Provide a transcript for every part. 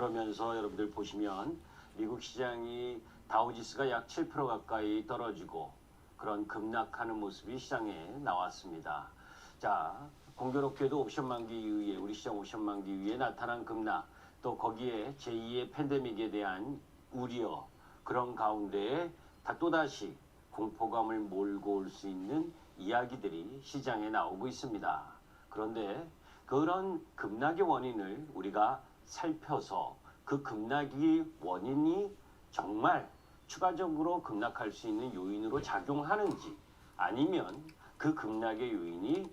그러면서 여러분들 보시면 미국 시장이 다우지수가 약 7% 가까이 떨어지고 그런 급락하는 모습이 시장에 나왔습니다. 자, 공교롭게도 옵션 만기 이후에 우리 시장 옵션 만기 이후에 나타난 급락, 또 거기에 제2의 팬데믹에 대한 우려, 그런 가운데에 또다시 공포감을 몰고 올 수 있는 이야기들이 시장에 나오고 있습니다. 그런데 그런 급락의 원인을 우리가 살펴서 그 급락의 원인이 정말 추가적으로 급락할 수 있는 요인으로 작용하는지, 아니면 그 급락의 요인이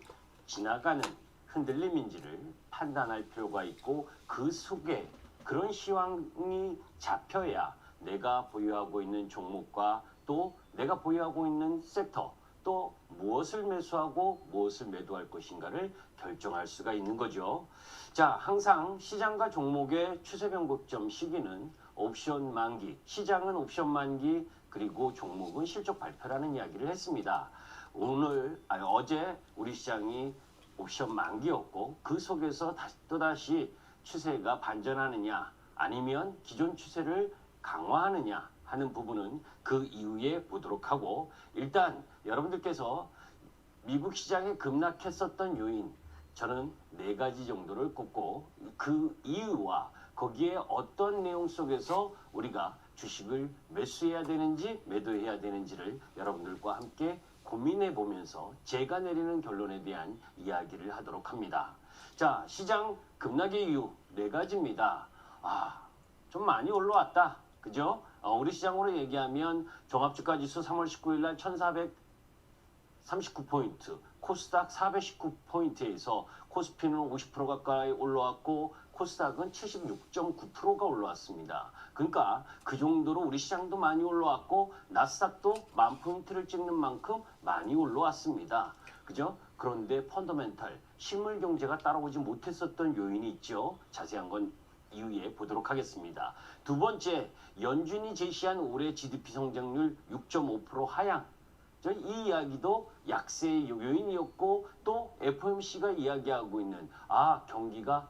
지나가는 흔들림인지를 판단할 필요가 있고, 그 속에 그런 시황이 잡혀야 내가 보유하고 있는 종목과 또 내가 보유하고 있는 섹터, 또 무엇을 매수하고 무엇을 매도할 것인가를 결정할 수가 있는 거죠. 자, 항상 시장과 종목의 추세 변곡점 시기는 옵션 만기, 시장은 옵션 만기, 그리고 종목은 실적 발표라는 이야기를 했습니다. 어제 우리 시장이 옵션 만기였고, 그 속에서 또다시 추세가 반전하느냐 아니면 기존 추세를 강화하느냐 하는 부분은 그 이후에 보도록 하고, 일단 여러분들께서 미국 시장에 급락했었던 요인, 저는 4가지 정도를 꼽고 그 이유와 거기에 어떤 내용 속에서 우리가 주식을 매수해야 되는지 매도해야 되는지를 여러분들과 함께 고민해 보면서 제가 내리는 결론에 대한 이야기를 하도록 합니다. 자, 시장 급락의 이유 4가지입니다. 좀 많이 올라왔다. 그죠? 우리 시장으로 얘기하면 종합주가지수 3월 19일 날 1439포인트, 코스닥 419포인트에서 코스피는 50% 가까이 올라왔고 코스닥은 76.9%가 올라왔습니다. 그러니까 그 정도로 우리 시장도 많이 올라왔고 나스닥도 10,000포인트를 찍는 만큼 많이 올라왔습니다. 그죠? 그런데 펀더멘탈, 실물 경제가 따라오지 못했었던 요인이 있죠. 자세한 건 이후에 보도록 하겠습니다. 두 번째, 연준이 제시한 올해 GDP 성장률 6.5% 하향. 이 이야기도 약세의 요인이었고, 또 FOMC가 이야기하고 있는 경기가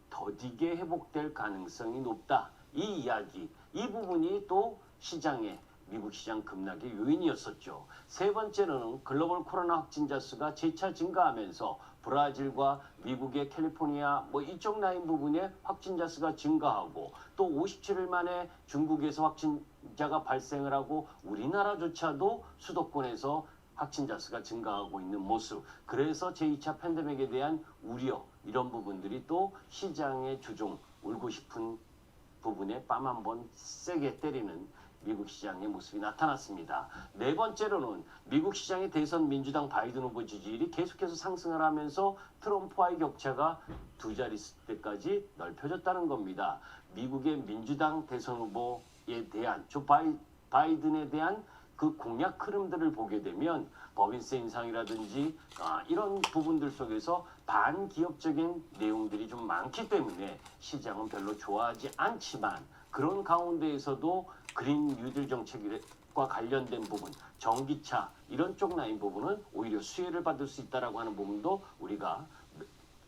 더디게 회복될 가능성이 높다. 이 이야기, 이 부분이 또 시장의 미국 시장 급락의 요인이었었죠. 세 번째로는 글로벌 코로나 확진자 수가 재차 증가하면서 브라질과 미국의 캘리포니아 이쪽 라인 부분에 확진자 수가 증가하고, 또 57일 만에 중국에서 확진자가 발생을 하고 우리나라조차도 수도권에서 확진자 수가 증가하고 있는 모습. 그래서 제2차 팬데믹에 대한 우려, 이런 부분들이 또 시장의 주종, 울고 싶은 부분에 뺨 한번 세게 때리는 미국 시장의 모습이 나타났습니다. 네 번째로는 미국 시장의 대선 민주당 바이든 후보 지지율이 계속해서 상승을 하면서 트럼프와의 격차가 2자릿수대까지 넓혀졌다는 겁니다. 미국의 민주당 대선 후보에 대한 바이든에 대한 그 공약 흐름들을 보게 되면 법인세 인상이라든지 이런 부분들 속에서 반기업적인 내용들이 좀 많기 때문에 시장은 별로 좋아하지 않지만, 그런 가운데에서도 그린 뉴딜 정책과 관련된 부분, 전기차 이런 쪽 라인 부분은 오히려 수혜를 받을 수 있다라고 하는 부분도 우리가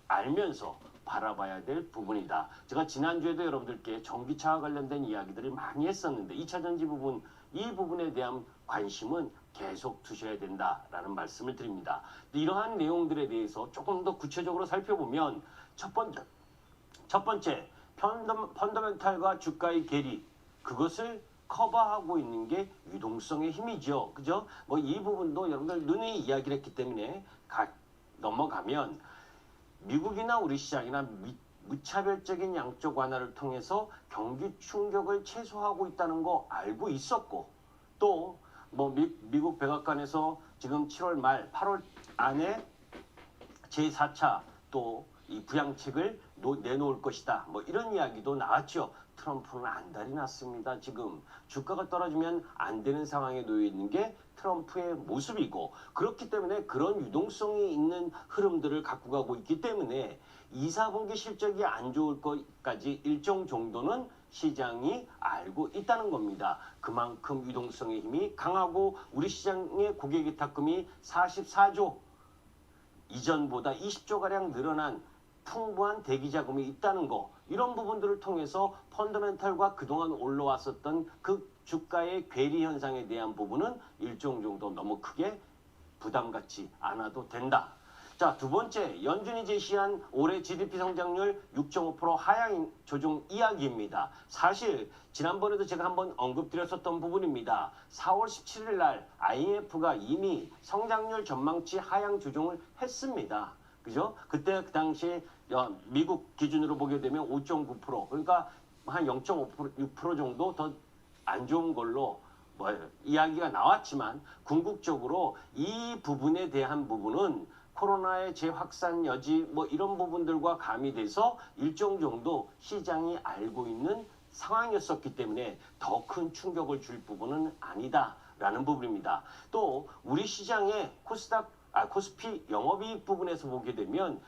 알면서 바라봐야 될 부분이다. 제가 지난주에도 여러분들께 전기차와 관련된 이야기들을 많이 했었는데 2차 전지 부분, 이 부분에 대한 관심은 계속 두셔야 된다라는 말씀을 드립니다. 이러한 내용들에 대해서 조금 더 구체적으로 살펴보면, 첫 번째 펀더멘탈과 주가의 괴리, 그것을 커버하고 있는 게 유동성의 힘이죠. 그죠? 이 부분도 여러분들 눈에 이야기를 했기 때문에 넘어가면, 미국이나 우리 시장이나 무차별적인 양적 완화를 통해서 경기 충격을 최소화하고 있다는 거 알고 있었고, 또 미국 백악관에서 지금 7월 말 8월 안에 제4차 또 이 부양책을 내놓을 것이다. 이런 이야기도 나왔죠. 트럼프는 안달이 났습니다. 지금 주가가 떨어지면 안 되는 상황에 놓여 있는 게 트럼프의 모습이고, 그렇기 때문에 그런 유동성이 있는 흐름들을 갖고 가고 있기 때문에 2, 4분기 실적이 안 좋을 것까지 일정 정도는 시장이 알고 있다는 겁니다. 그만큼 유동성의 힘이 강하고 우리 시장의 고객위탁금이 44조, 이전보다 20조가량 늘어난 풍부한 대기자금이 있다는 거, 이런 부분들을 통해서 펀더멘탈과 그동안 올라왔었던 그 주가의 괴리 현상에 대한 부분은 일정 정도 너무 크게 부담 갖지 않아도 된다. 자, 두 번째, 연준이 제시한 올해 GDP 성장률 6.5% 하향 조정 이야기입니다. 사실 지난번에도 제가 한번 언급드렸었던 부분입니다. 4월 17일 날 IMF가 이미 성장률 전망치 하향 조정을 했습니다. 그죠? 그때 그 당시에 미국 기준으로 보게 되면 5.9%, 그러니까 한 0.5%, 6% 정도 더 안 좋은 걸로 이야기가 나왔지만, 궁극적으로 이 부분에 대한 부분은 코로나의 재확산 여지 이런 부분들과 가미돼서 일정 정도 시장이 알고 있는 상황이었었기 때문에 더 큰 충격을 줄 부분은 아니다라는 부분입니다. 또 우리 시장의 코스피 영업이익 부분에서 보게 되면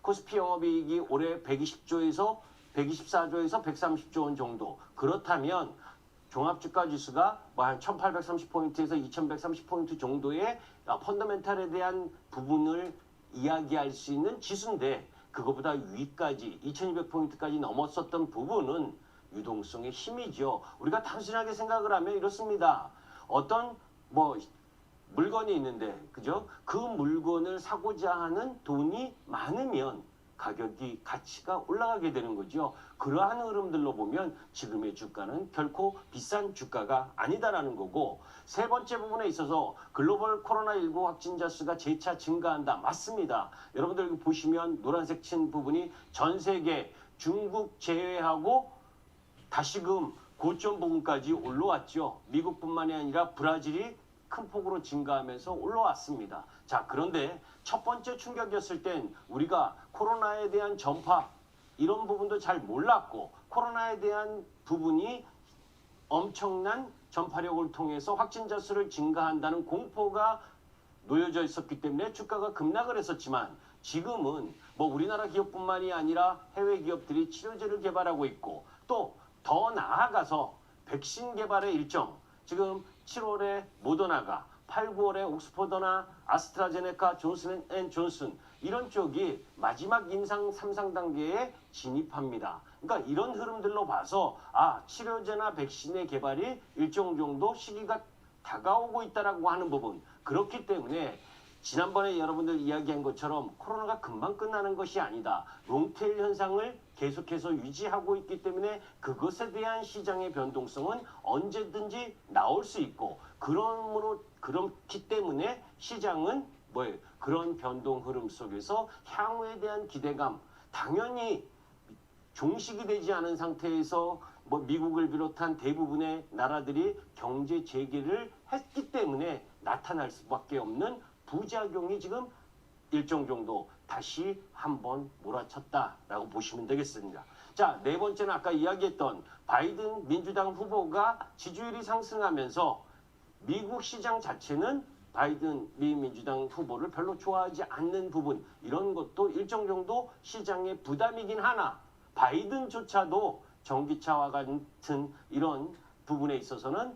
코스피 영업이익이 올해 120조에서 124조에서 130조 원 정도. 그렇다면 종합주가지수가 한 1830포인트에서 2130포인트 정도의 펀더멘탈에 대한 부분을 이야기할 수 있는 지수인데, 그거보다 위까지 2200포인트까지 넘었었던 부분은 유동성의 힘이죠. 우리가 단순하게 생각을 하면 이렇습니다. 어떤 물건이 있는데, 그죠? 그 물건을 사고자 하는 돈이 많으면 가치가 올라가게 되는 거죠. 그러한 흐름들로 보면 지금의 주가는 결코 비싼 주가가 아니다라는 거고, 세 번째 부분에 있어서 글로벌 코로나19 확진자 수가 재차 증가한다. 맞습니다. 여러분들 보시면 노란색 친 부분이 전 세계 중국 제외하고 다시금 고점 부분까지 올라왔죠. 미국뿐만이 아니라 브라질이 큰 폭으로 증가하면서 올라왔습니다. 자, 그런데 첫 번째 충격이었을 땐 우리가 코로나에 대한 전파 이런 부분도 잘 몰랐고, 코로나에 대한 부분이 엄청난 전파력을 통해서 확진자 수를 증가한다는 공포가 놓여져 있었기 때문에 주가가 급락을 했었지만, 지금은 우리나라 기업뿐만이 아니라 해외 기업들이 치료제를 개발하고 있고, 또 더 나아가서 백신 개발의 일정, 지금 7월에 모더나가, 8, 9월에 옥스퍼드나 아스트라제네카, 존슨앤존슨 이런 쪽이 마지막 임상 3상 단계에 진입합니다. 그러니까 이런 흐름들로 봐서 치료제나 백신의 개발이 일정 정도 시기가 다가오고 있다라고 하는 부분. 그렇기 때문에 지난번에 여러분들 이야기한 것처럼 코로나가 금방 끝나는 것이 아니다. 롱테일 현상을 계속해서 유지하고 있기 때문에 그것에 대한 시장의 변동성은 언제든지 나올 수 있고, 그렇기 때문에 시장은 그런 변동 흐름 속에서 향후에 대한 기대감, 당연히 종식이 되지 않은 상태에서 미국을 비롯한 대부분의 나라들이 경제 재개를 했기 때문에 나타날 수밖에 없는 부작용이 지금 일정 정도 다시 한번 몰아쳤다라고 보시면 되겠습니다. 자, 네 번째는 아까 이야기했던 바이든 민주당 후보가 지지율이 상승하면서 미국 시장 자체는 바이든 미 민주당 후보를 별로 좋아하지 않는 부분, 이런 것도 일정 정도 시장의 부담이긴 하나, 바이든조차도 전기차와 같은 이런 부분에 있어서는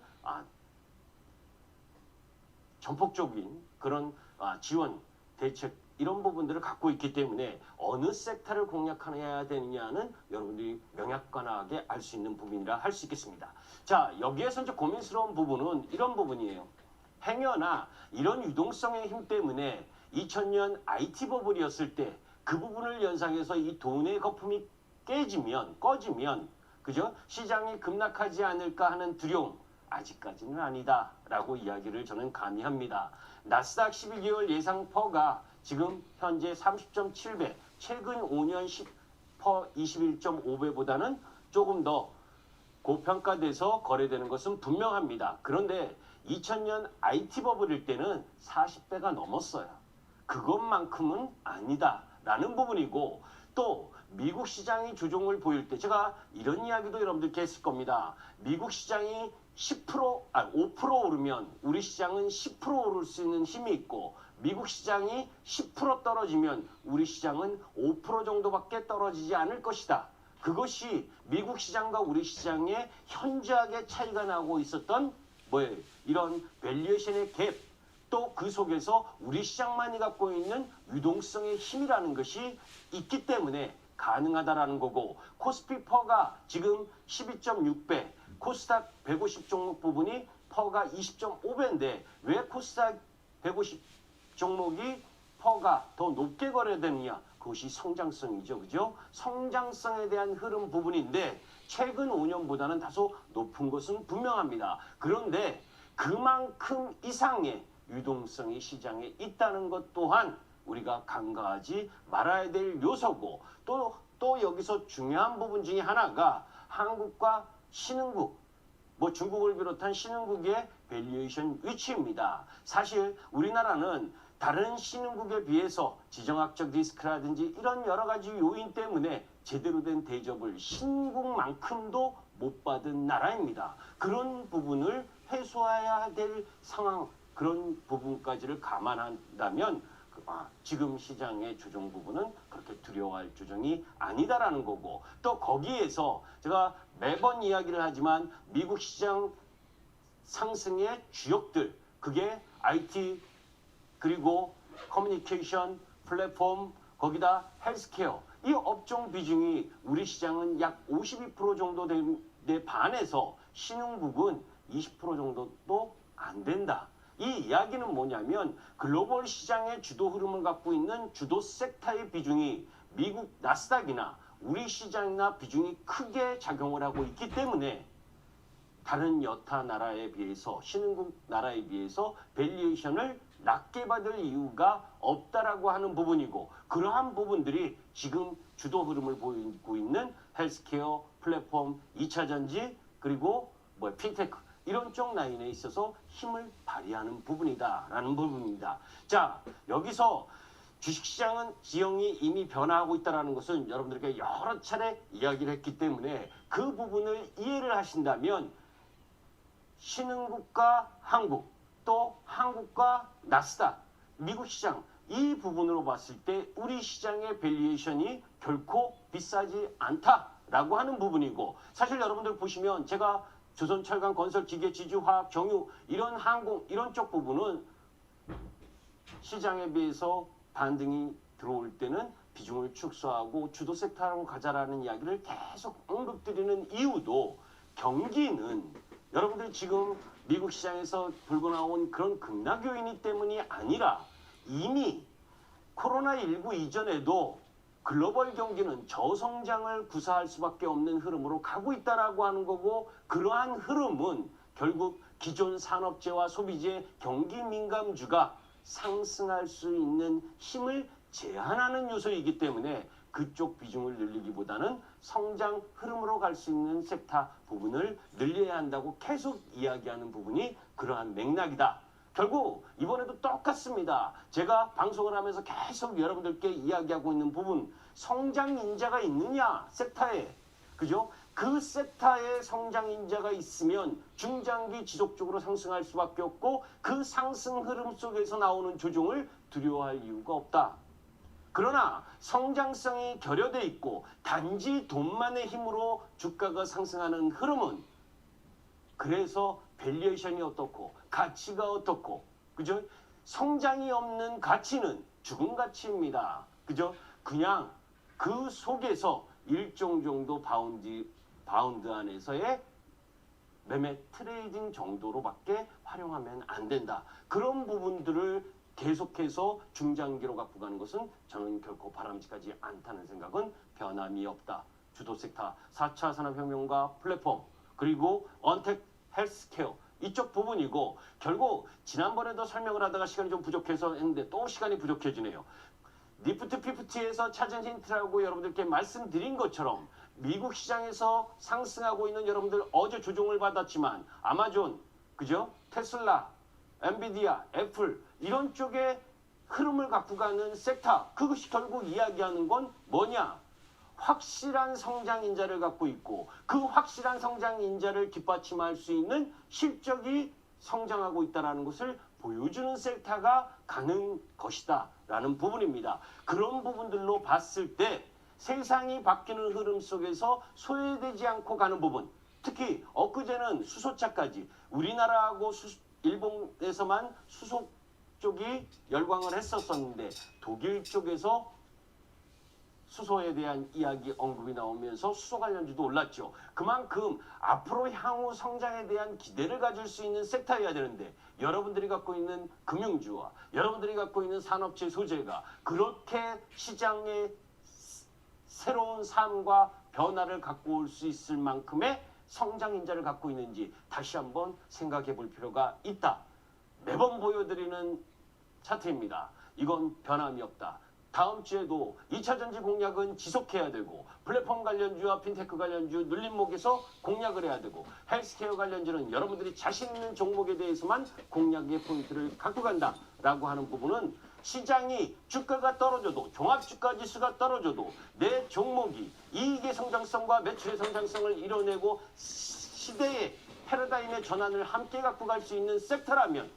전폭적인 그런 지원, 대책 이런 부분들을 갖고 있기 때문에 어느 섹터를 공략해야 되느냐는 여러분들이 명약관하게 알 수 있는 부분이라 할 수 있겠습니다. 자, 여기에서 이제 고민스러운 부분은 이런 부분이에요. 행여나 이런 유동성의 힘 때문에 2000년 IT 버블이었을 때 그 부분을 연상해서 이 돈의 거품이 꺼지면 그죠? 시장이 급락하지 않을까 하는 두려움, 아직까지는 아니다라고 이야기를 저는 감히합니다. 나스닥 12개월 예상 퍼가 지금 현재 30.7배, 최근 5년 10퍼 21.5배보다는 조금 더 고평가돼서 거래되는 것은 분명합니다. 그런데 2000년 IT 버블일 때는 40배가 넘었어요. 그것만큼은 아니다라는 부분이고, 또 미국 시장이 조정을 보일 때 제가 이런 이야기도 여러분들께 했을 겁니다. 미국 시장이 5% 오르면 우리 시장은 10% 오를 수 있는 힘이 있고, 미국 시장이 10% 떨어지면 우리 시장은 5% 정도밖에 떨어지지 않을 것이다. 그것이 미국 시장과 우리 시장의 현저하게 차이가 나고 있었던 이런 밸류에이션의 갭, 또 그 속에서 우리 시장만이 갖고 있는 유동성의 힘이라는 것이 있기 때문에 가능하다라는 거고, 코스피 퍼가 지금 12.6배, 코스닥 150 종목 부분이 퍼가 20.5배인데 왜 코스닥 150 종목이 퍼가 더 높게 거래되느냐? 그것이 성장성이죠. 그죠? 성장성에 대한 흐름 부분인데 최근 5년보다는 다소 높은 것은 분명합니다. 그런데 그만큼 이상의 유동성이 시장에 있다는 것 또한 우리가 간과하지 말아야 될 요소고, 또 여기서 중요한 부분 중에 하나가 한국과 신흥국, 뭐 중국을 비롯한 신흥국의 밸류에이션 위치입니다. 사실 우리나라는 다른 신흥국에 비해서 지정학적 리스크라든지 이런 여러 가지 요인 때문에 제대로 된 대접을 신국만큼도 못 받은 나라입니다. 그런 부분을 해소해야 될 상황, 그런 부분까지를 감안한다면 지금 시장의 조정 부분은 그렇게 두려워할 조정이 아니다라는 거고, 또 거기에서 제가 매번 이야기를 하지만 미국 시장 상승의 주역들, 그게 IT 그리고 커뮤니케이션, 플랫폼, 거기다 헬스케어, 이 업종 비중이 우리 시장은 약 52% 정도 돼 반해서 신흥국은 20% 정도도 안 된다. 이 이야기는 뭐냐면 글로벌 시장의 주도 흐름을 갖고 있는 주도 섹터의 비중이 미국 나스닥이나 우리 시장이나 비중이 크게 작용을 하고 있기 때문에 다른 여타 나라에 비해서, 신흥국 나라에 비해서 밸류에이션을 낮게 받을 이유가 없다라고 하는 부분이고, 그러한 부분들이 지금 주도 흐름을 보이고 있는 헬스케어, 플랫폼, 2차전지, 그리고 핀테크 이런 쪽 라인에 있어서 힘을 발휘하는 부분이다라는 부분입니다. 자, 여기서 주식시장은 지형이 이미 변화하고 있다는 것은 여러분들에게 여러 차례 이야기를 했기 때문에 그 부분을 이해를 하신다면 신흥국과 한국, 또 한국과 나스닥, 미국 시장, 이 부분으로 봤을 때 우리 시장의 밸류에이션이 결코 비싸지 않다라고 하는 부분이고, 사실 여러분들 보시면 제가 조선철강, 건설기계, 지주화학, 정유 이런 항공 이런 쪽 부분은 시장에 비해서 반등이 들어올 때는 비중을 축소하고 주도 섹터로 가자라는 이야기를 계속 언급드리는 이유도, 경기는 여러분들 지금 미국 시장에서 불고 나온 그런 급락 요인이 때문이 아니라 이미 코로나19 이전에도 글로벌 경기는 저성장을 구사할 수밖에 없는 흐름으로 가고 있다라고 하는 거고, 그러한 흐름은 결국 기존 산업재와 소비재의 경기 민감주가 상승할 수 있는 힘을 제한하는 요소이기 때문에 그쪽 비중을 늘리기보다는 성장 흐름으로 갈 수 있는 섹터 부분을 늘려야 한다고 계속 이야기하는 부분이 그러한 맥락이다. 결국 이번에도 똑같습니다. 제가 방송을 하면서 계속 여러분들께 이야기하고 있는 부분, 성장 인자가 있느냐 섹터에, 그죠? 그 섹터에 성장 인자가 있으면 중장기 지속적으로 상승할 수밖에 없고, 그 상승 흐름 속에서 나오는 조정을 두려워할 이유가 없다. 그러나 성장성이 결여돼 있고 단지 돈만의 힘으로 주가가 상승하는 흐름은, 그래서 밸류에이션이 어떻고 가치가 어떻고, 그죠? 성장이 없는 가치는 죽은 가치입니다. 그죠? 그냥 그 속에서 일정 정도 바운드 안에서의 매매 트레이딩 정도로밖에 활용하면 안 된다. 그런 부분들을 계속해서 중장기로 갖고 가는 것은 저는 결코 바람직하지 않다는 생각은 변함이 없다. 주도 섹터, 4차 산업혁명과 플랫폼, 그리고 언택 헬스케어 이쪽 부분이고, 결국 지난번에도 설명을 하다가 시간이 좀 부족해서 했는데 또 시간이 부족해지네요. 니프트 피프티에서 찾은 힌트라고 여러분들께 말씀드린 것처럼 미국 시장에서 상승하고 있는, 여러분들 어제 조정을 받았지만 아마존, 그죠? 테슬라, 엔비디아, 애플 이런 쪽에 흐름을 갖고 가는 섹터, 그것이 결국 이야기하는 건 뭐냐? 확실한 성장 인자를 갖고 있고 그 확실한 성장 인자를 뒷받침할 수 있는 실적이 성장하고 있다는 것을 보여주는 섹터가 가는 것이다 라는 부분입니다. 그런 부분들로 봤을 때 세상이 바뀌는 흐름 속에서 소외되지 않고 가는 부분, 특히 엊그제는 수소차까지 우리나라하고 일본에서만 수소 쪽이 열광을 했었는데 독일 쪽에서 수소에 대한 이야기 언급이 나오면서 수소 관련주도 올랐죠. 그만큼 앞으로 향후 성장에 대한 기대를 가질 수 있는 섹터여야 되는데 여러분들이 갖고 있는 금융주와 여러분들이 갖고 있는 산업재 소재가 그렇게 시장의 새로운 삶과 변화를 갖고 올 수 있을 만큼의 성장 인자를 갖고 있는지 다시 한번 생각해 볼 필요가 있다. 매번 보여드리는 차트입니다. 이건 변함이 없다. 다음 주에도 2차 전지 공략은 지속해야 되고 플랫폼 관련주와 핀테크 관련주 눌림목에서 공략을 해야 되고 헬스케어 관련주는 여러분들이 자신 있는 종목에 대해서만 공략의 포인트를 갖고 간다라고 하는 부분은 시장이 주가가 떨어져도 종합주가 지수가 떨어져도 내 종목이 이익의 성장성과 매출의 성장성을 이뤄내고 시대의 패러다임의 전환을 함께 갖고 갈 수 있는 섹터라면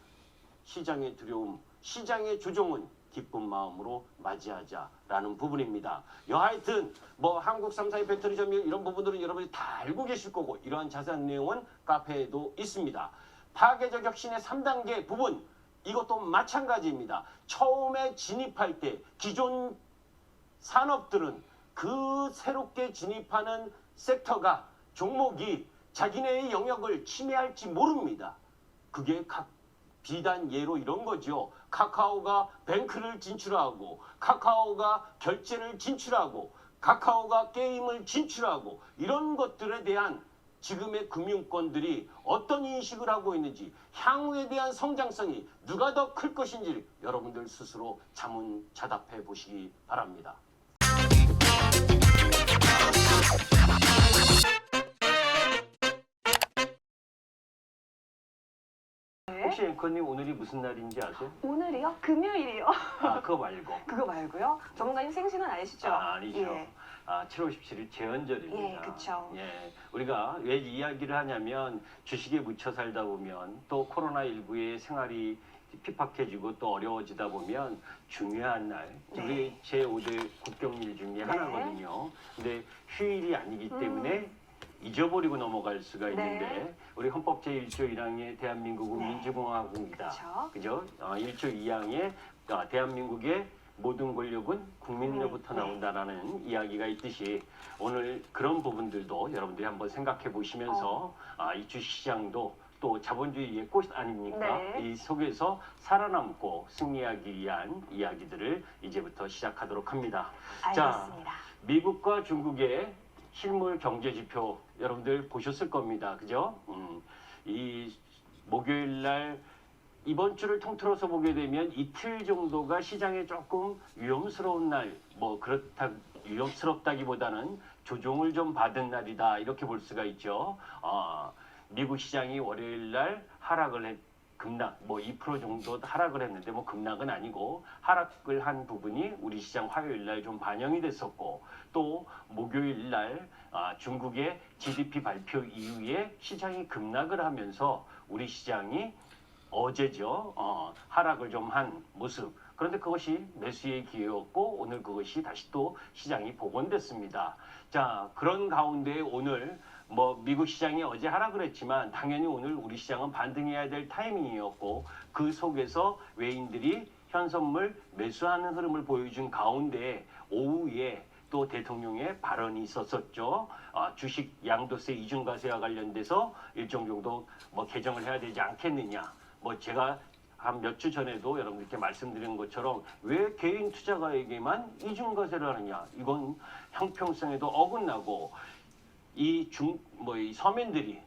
시장의 두려움, 시장의 조종은 기쁜 마음으로 맞이하자라는 부분입니다. 여하튼 뭐 한국 3사의 배터리 점유 이런 부분들은 여러분이 다 알고 계실 거고 이러한 자세한 내용은 카페에도 있습니다. 파괴적 혁신의 3단계 부분 이것도 마찬가지입니다. 처음에 진입할 때 기존 산업들은 그 새롭게 진입하는 섹터가 종목이 자기네의 영역을 침해할지 모릅니다. 그게 비단 예로 이런 거죠. 카카오가 뱅크를 진출하고 카카오가 결제를 진출하고 카카오가 게임을 진출하고 이런 것들에 대한 지금의 금융권들이 어떤 인식을 하고 있는지 향후에 대한 성장성이 누가 더 클 것인지 여러분들 스스로 자문자답해 보시기 바랍니다. 혹시 앵커님 오늘이 무슨 날인지 아세요? 오늘이요? 금요일이요. 아 그거 말고. 그거 말고요? 전문가님 생신은 아니시죠? 아니죠. 예. 7월 17일 제헌절입니다. 예, 그쵸. 예, 우리가 왜 이야기를 하냐면 주식에 묻혀 살다 보면 또 코로나19의 생활이 핍박해지고 또 어려워지다 보면 중요한 날, 네. 우리 제5대 국경일 중에 하나거든요. 근데 휴일이 아니기 때문에 잊어버리고 넘어갈 수가 있는데 우리 헌법 제1조 1항의 대한민국은 민주공화국이다. 그죠? 1조 2항에 대한민국의 모든 권력은 국민으로부터 나온다라는 이야기가 있듯이 오늘 그런 부분들도 여러분들이 한번 생각해 보시면서 이 주식시장도 또 자본주의의 꽃 아닙니까? 이 속에서 살아남고 승리하기 위한 이야기들을 이제부터 시작하도록 합니다. 알겠습니다. 자, 미국과 중국의 실물 경제 지표 여러분들 보셨을 겁니다. 그죠? 이 목요일 날 이번 주를 통틀어서 보게 되면 이틀 정도가 시장에 조금 위험스러운 날, 뭐 그렇다 위험스럽다기보다는 조종을 좀 받은 날이다 이렇게 볼 수가 있죠. 미국 시장이 월요일 날 급락 뭐 2% 정도 하락을 했는데 뭐 급락은 아니고 하락을 한 부분이 우리 시장 화요일 날 좀 반영이 됐었고 또 목요일 날 중국의 GDP 발표 이후에 시장이 급락을 하면서 우리 시장이 어제죠. 하락을 좀 한 모습. 그런데 그것이 매수의 기회였고 오늘 그것이 다시 또 시장이 복원됐습니다. 자, 그런 가운데 오늘 뭐 미국 시장이 어제 하락을 했지만 당연히 오늘 우리 시장은 반등해야 될 타이밍이었고 그 속에서 외인들이 현선물 매수하는 흐름을 보여준 가운데 오후에 또 대통령의 발언이 있었었죠. 주식 양도세 이중과세와 관련돼서 일정 정도 뭐 개정을 해야 되지 않겠느냐. 뭐 제가 한 몇 주 전에도 여러분들께 말씀드린 것처럼 왜 개인 투자가에게만 이중과세를 하느냐. 이건 형평성에도 어긋나고 이 서민들이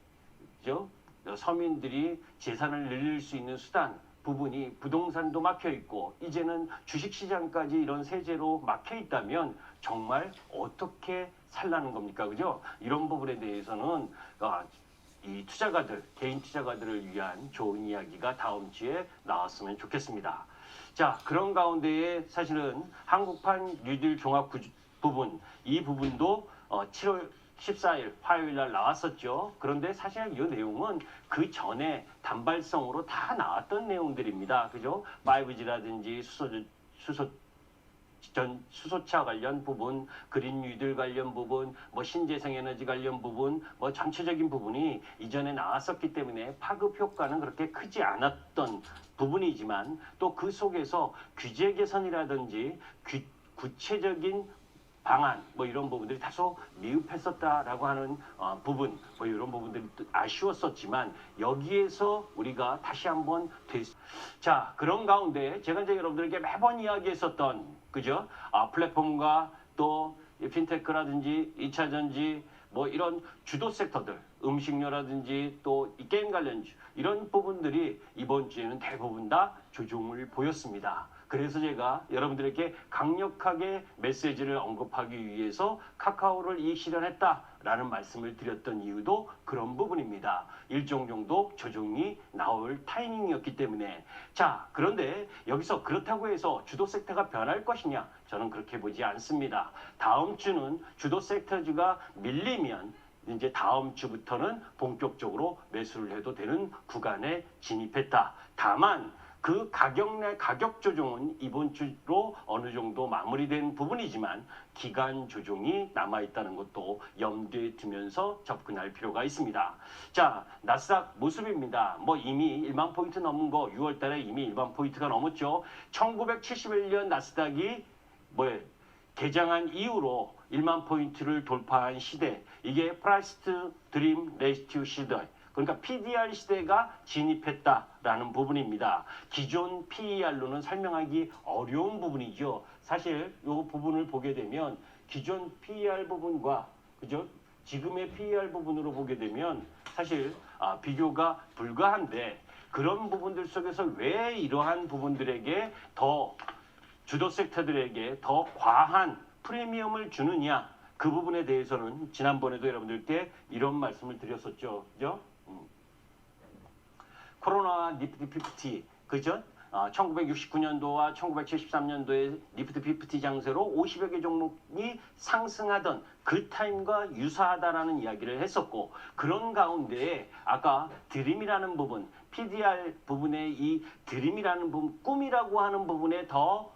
그죠? 서민들이 재산을 늘릴 수 있는 수단 부분이 부동산도 막혀 있고 이제는 주식시장까지 이런 세제로 막혀 있다면 정말 어떻게 살라는 겁니까? 그죠? 이런 부분에 대해서는 이 투자가들, 개인 투자가들을 위한 좋은 이야기가 다음 주에 나왔으면 좋겠습니다. 자, 그런 가운데에 사실은 한국판 뉴딜 종합 부분, 이 부분도 7월 14일 화요일 날 나왔었죠. 그런데 사실 이 내용은 그 전에 단발성으로 다 나왔던 내용들입니다. 그죠? 5G라든지 수소차 관련 부분, 그린 뉴딜 관련 부분, 뭐 신재생에너지 관련 부분, 뭐 전체적인 부분이 이전에 나왔었기 때문에 파급 효과는 그렇게 크지 않았던 부분이지만 또 그 속에서 규제 개선이라든지 구체적인 방안 뭐 이런 부분들이 다소 미흡했었다라고 하는 부분 뭐 이런 부분들이 아쉬웠었지만 여기에서 우리가 다시 한번 자 그런 가운데 제가 이제 여러분들에게 매번 이야기했었던 그죠? 플랫폼과 또 핀테크라든지 2차 전지 뭐 이런 주도 섹터들 음식료라든지 또 이 게임 관련주 이런 부분들이 이번 주에는 대부분 다 조정을 보였습니다. 그래서 제가 여러분들에게 강력하게 메시지를 언급하기 위해서 카카오를 실현했다라는 말씀을 드렸던 이유도 그런 부분입니다. 일정 정도 조정이 나올 타이밍이었기 때문에 자 그런데 여기서 그렇다고 해서 주도 섹터가 변할 것이냐 저는 그렇게 보지 않습니다. 다음 주는 주도 섹터주가 밀리면 이제 다음 주부터는 본격적으로 매수를 해도 되는 구간에 진입했다. 다만 그 가격 내 가격 조정은 이번 주로 어느 정도 마무리된 부분이지만 기간 조정이 남아있다는 것도 염두에 두면서 접근할 필요가 있습니다. 자, 나스닥 모습입니다. 뭐 이미 1만 포인트 넘은 거 6월 달에 이미 1만 포인트가 넘었죠. 1971년 나스닥이 개장한 이후로 1만 포인트를 돌파한 시대. 이게 프라이스 투 드림 레이시오 시대. 그러니까 PDR 시대가 진입했다라는 부분입니다. 기존 PER로는 설명하기 어려운 부분이죠. 사실 이 부분을 보게 되면 기존 PER 부분과 그죠? 지금의 PER 부분으로 보게 되면 사실 비교가 불가한데 그런 부분들 속에서 왜 이러한 부분들에게 더 주도 섹터들에게 더 과한 프리미엄을 주느냐 그 부분에 대해서는 지난번에도 여러분들께 이런 말씀을 드렸었죠. 그죠? 코로나 니프티 50 그죠? 1969년도와 1973년도에 니프티 50 장세로 50여 개 종목이 상승하던 그 타임과 유사하다라는 이야기를 했었고 그런 가운데 아까 드림이라는 부분 PDR 부분에 이 드림이라는 부분 꿈이라고 하는 부분에 더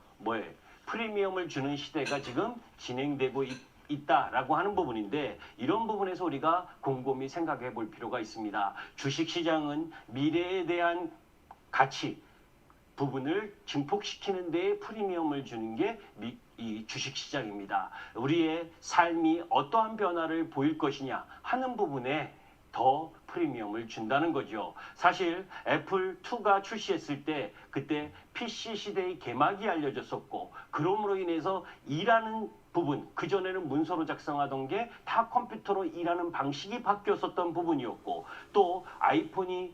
프리미엄을 주는 시대가 지금 진행되고 있다라고 하는 부분인데 이런 부분에서 우리가 곰곰이 생각해 볼 필요가 있습니다. 주식시장은 미래에 대한 가치 부분을 증폭시키는 데에 프리미엄을 주는 게 이 주식시장입니다. 우리의 삶이 어떠한 변화를 보일 것이냐 하는 부분에 더 프리미엄을 준다는 거죠. 사실 애플2가 출시했을 때 그때 PC 시대의 개막이 알려졌었고 그럼으로 인해서 일하는 부분, 그전에는 문서로 작성하던 게 다 컴퓨터로 일하는 방식이 바뀌었었던 부분이었고 또 아이폰이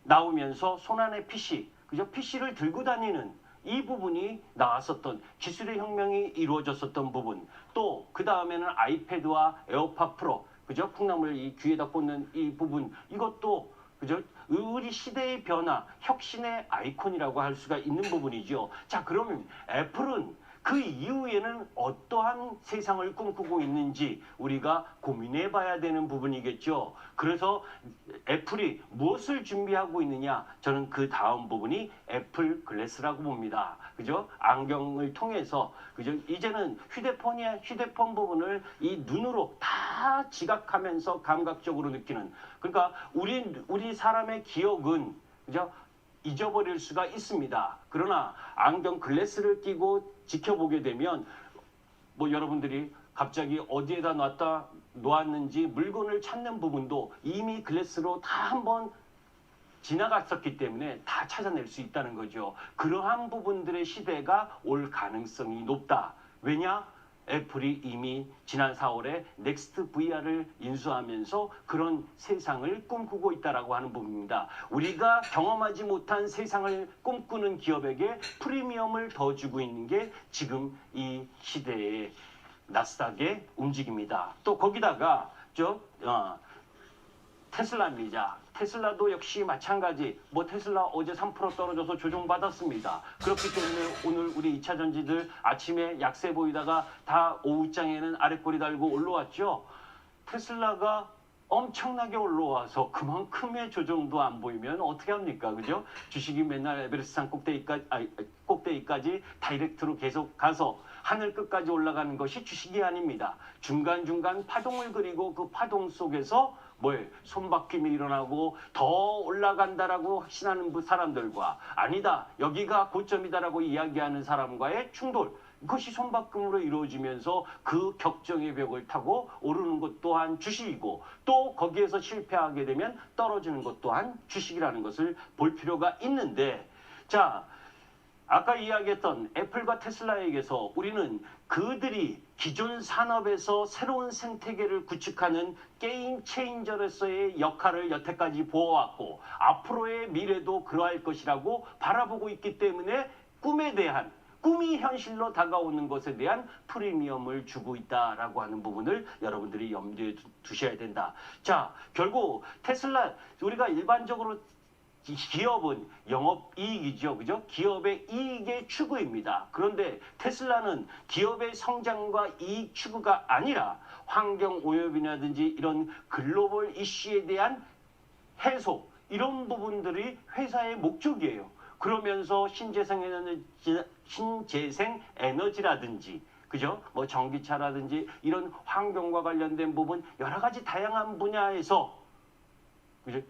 나오면서 손안의 PC, 그죠? PC를 들고 다니는 이 부분이 나왔었던 기술의 혁명이 이루어졌었던 부분 또 그 다음에는 아이패드와 에어팟 프로 그죠? 콩나물 이 귀에다 꽂는 이 부분 이것도 그죠? 우리 시대의 변화, 혁신의 아이콘이라고 할 수가 있는 부분이죠. 자, 그러면 애플은 그 이후에는 어떠한 세상을 꿈꾸고 있는지 우리가 고민해 봐야 되는 부분이겠죠. 그래서 애플이 무엇을 준비하고 있느냐 저는 그 다음 부분이 애플 글래스라고 봅니다. 그죠? 안경을 통해서 그죠? 이제는 휴대폰 부분을 이 눈으로 다 지각하면서 감각적으로 느끼는 그러니까 우리 사람의 기억은 그죠? 잊어버릴 수가 있습니다. 그러나 안경 글래스를 끼고 지켜보게 되면 여러분들이 갑자기 어디에다 놓았는지 물건을 찾는 부분도 이미 글래스로 다 한번 지나갔었기 때문에 다 찾아낼 수 있다는 거죠. 그러한 부분들의 시대가 올 가능성이 높다. 왜냐? 애플이 이미 지난 4월에 넥스트 VR을 인수하면서 그런 세상을 꿈꾸고 있다라고 하는 부분입니다. 우리가 경험하지 못한 세상을 꿈꾸는 기업에게 프리미엄을 더 주고 있는 게 지금 이 시대의 나스닥의 움직임입니다. 또 거기다가 테슬라입니다. 테슬라도 역시 마찬가지. 테슬라 어제 3% 떨어져서 조정받았습니다. 그렇기 때문에 오늘 우리 2차 전지들 아침에 약세 보이다가 다 오후장에는 아랫꼬리 달고 올라왔죠. 테슬라가 엄청나게 올라와서 그만큼의 조정도 안 보이면 어떻게 합니까? 그죠? 주식이 맨날 에베레스트산 꼭대기까지 다이렉트로 계속 가서 하늘 끝까지 올라가는 것이 주식이 아닙니다. 중간중간 파동을 그리고 그 파동 속에서 손바뀜이 일어나고 더 올라간다라고 확신하는 사람들과 아니다 여기가 고점이다라고 이야기하는 사람과의 충돌 그것이 손바꿈으로 이루어지면서 그 격정의 벽을 타고 오르는 것 또한 주식이고 또 거기에서 실패하게 되면 떨어지는 것 또한 주식이라는 것을 볼 필요가 있는데 자, 아까 이야기했던 애플과 테슬라에게서 우리는 그들이 기존 산업에서 새로운 생태계를 구축하는 게임 체인저로서의 역할을 여태까지 보아왔고 앞으로의 미래도 그러할 것이라고 바라보고 있기 때문에 꿈이 현실로 다가오는 것에 대한 프리미엄을 주고 있다라고 하는 부분을 여러분들이 염두에 두셔야 된다. 자, 결국 테슬라 우리가 일반적으로 기업은 영업이익이죠. 그죠? 기업의 이익의 추구입니다. 그런데 테슬라는 기업의 성장과 이익 추구가 아니라 환경오염이라든지 이런 글로벌 이슈에 대한 해소, 이런 부분들이 회사의 목적이에요. 그러면서 신재생 에너지라든지 그죠? 뭐 전기차라든지 이런 환경과 관련된 부분 여러 가지 다양한 분야에서 그죠?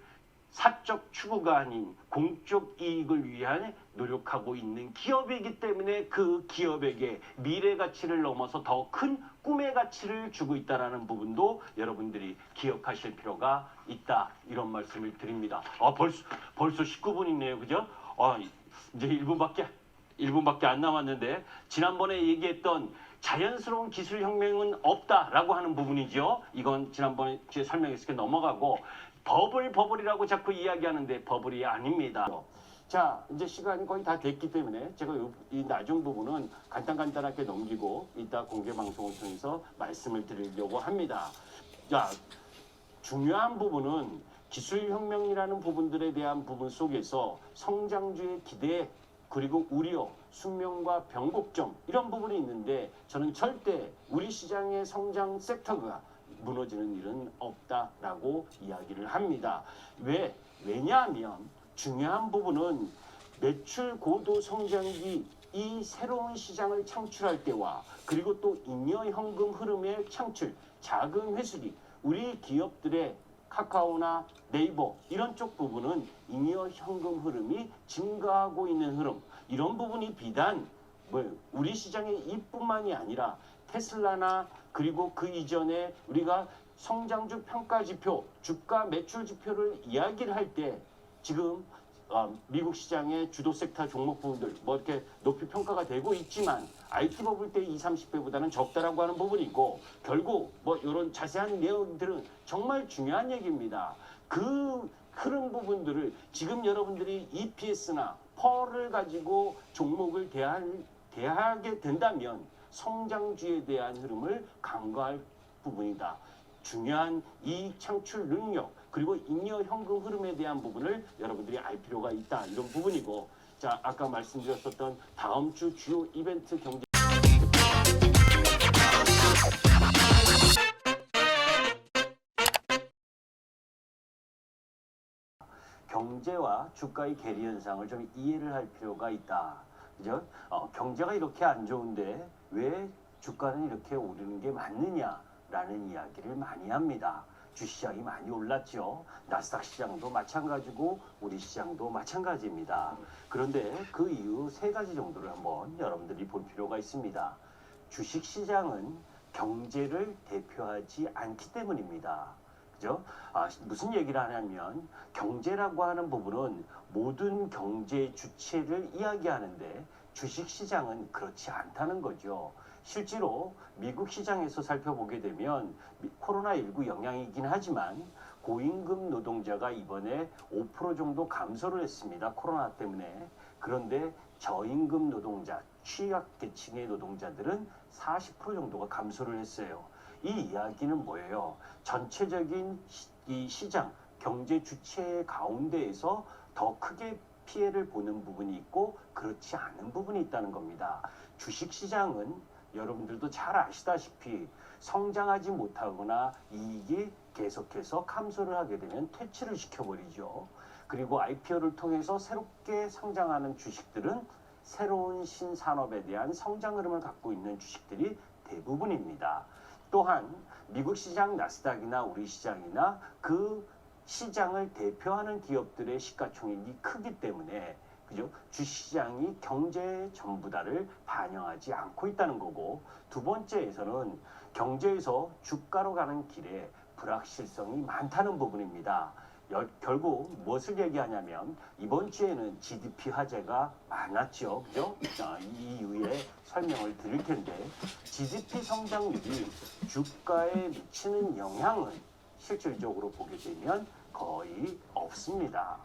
사적 추구가 아닌 공적 이익을 위한 노력하고 있는 기업이기 때문에 그 기업에게 미래 가치를 넘어서 더 큰 꿈의 가치를 주고 있다는 부분도 여러분들이 기억하실 필요가 있다. 이런 말씀을 드립니다. 벌써 19분이네요. 그죠? 이제 1분밖에 안 남았는데 지난번에 얘기했던 자연스러운 기술혁명은 없다라고 하는 부분이죠. 이건 지난번에 제가 설명했을 때 넘어가고 버블이라고 자꾸 이야기하는데 버블이 아닙니다. 자, 이제 시간이 거의 다 됐기 때문에 제가 이 나중 부분은 간단하게 넘기고 이따 공개 방송을 통해서 말씀을 드리려고 합니다. 자, 중요한 부분은 기술혁명이라는 부분들에 대한 부분 속에서 성장주의 기대 그리고 우려, 숙명과 변곡점 이런 부분이 있는데 저는 절대 우리 시장의 성장 섹터가 무너지는 일은 없다라고 이야기를 합니다. 왜냐하면 중요한 부분은 매출 고도 성장기 이 새로운 시장을 창출할 때와 그리고 또 잉여 현금 흐름의 창출, 자금 회수기 우리 기업들의 카카오나 네이버 이런 쪽 부분은 잉여 현금 흐름이 증가하고 있는 흐름 이런 부분이 비단 우리 시장의 이뿐만이 아니라 테슬라나 그리고 그 이전에 우리가 성장주 평가 지표, 주가 매출 지표를 이야기를 할 때 지금 미국 시장의 주도 섹터 종목 부분들 뭐 이렇게 높이 평가가 되고 있지만 IT 버블 때 20, 30배보다는 적다라고 하는 부분이고 결국 뭐 이런 자세한 내용들은 정말 중요한 얘기입니다. 그 그런 부분들을 지금 여러분들이 EPS나 펄을 가지고 종목을 대하게 된다면 성장주에 대한 흐름을 간과할 부분이다. 중요한 이익 창출 능력 그리고 잉여 현금 흐름에 대한 부분을 여러분들이 알 필요가 있다. 이런 부분이고 자 아까 말씀드렸었던 다음 주 주요 이벤트 경제 경제와 주가의 괴리 현상을 좀 이해를 할 필요가 있다. 그죠? 경제가 이렇게 안 좋은데 왜 주가는 이렇게 오르는 게 맞느냐라는 이야기를 많이 합니다. 주시장이 많이 올랐죠. 나스닥 시장도 마찬가지고 우리 시장도 마찬가지입니다. 그런데 그 이유 세 가지 정도를 한번 여러분들이 볼 필요가 있습니다. 주식시장은 경제를 대표하지 않기 때문입니다. 그죠? 무슨 얘기를 하냐면 경제라고 하는 부분은 모든 경제 주체를 이야기하는데 주식시장은 그렇지 않다는 거죠. 실제로 미국 시장에서 살펴보게 되면 코로나19 영향이긴 하지만 고임금 노동자가 이번에 5% 정도 감소를 했습니다. 코로나 때문에. 그런데 저임금 노동자, 취약계층의 노동자들은 40% 정도가 감소를 했어요. 이 이야기는 뭐예요? 전체적인 이 시장, 경제 주체 가운데에서 더 크게 피해를 보는 부분이 있고 그렇지 않은 부분이 있다는 겁니다. 주식시장은 여러분들도 잘 아시다시피 성장하지 못하거나 이익이 계속해서 감소를 하게 되면 퇴출을 시켜버리죠. 그리고 IPO를 통해서 새롭게 성장하는 주식들은 새로운 신산업에 대한 성장 흐름을 갖고 있는 주식들이 대부분입니다. 또한 미국 시장 나스닥이나 우리 시장이나 그 시장을 대표하는 기업들의 시가총액이 크기 때문에 그죠? 주시장이 경제의 전부다를 반영하지 않고 있다는 거고, 두 번째에서는 경제에서 주가로 가는 길에 불확실성이 많다는 부분입니다. 결국 무엇을 얘기하냐면 이번 주에는 GDP 화제가 많았죠. 그죠? 자, 이 이후에 설명을 드릴 텐데 GDP 성장률이 주가에 미치는 영향은 실질적으로 보게 되면 거의 없습니다.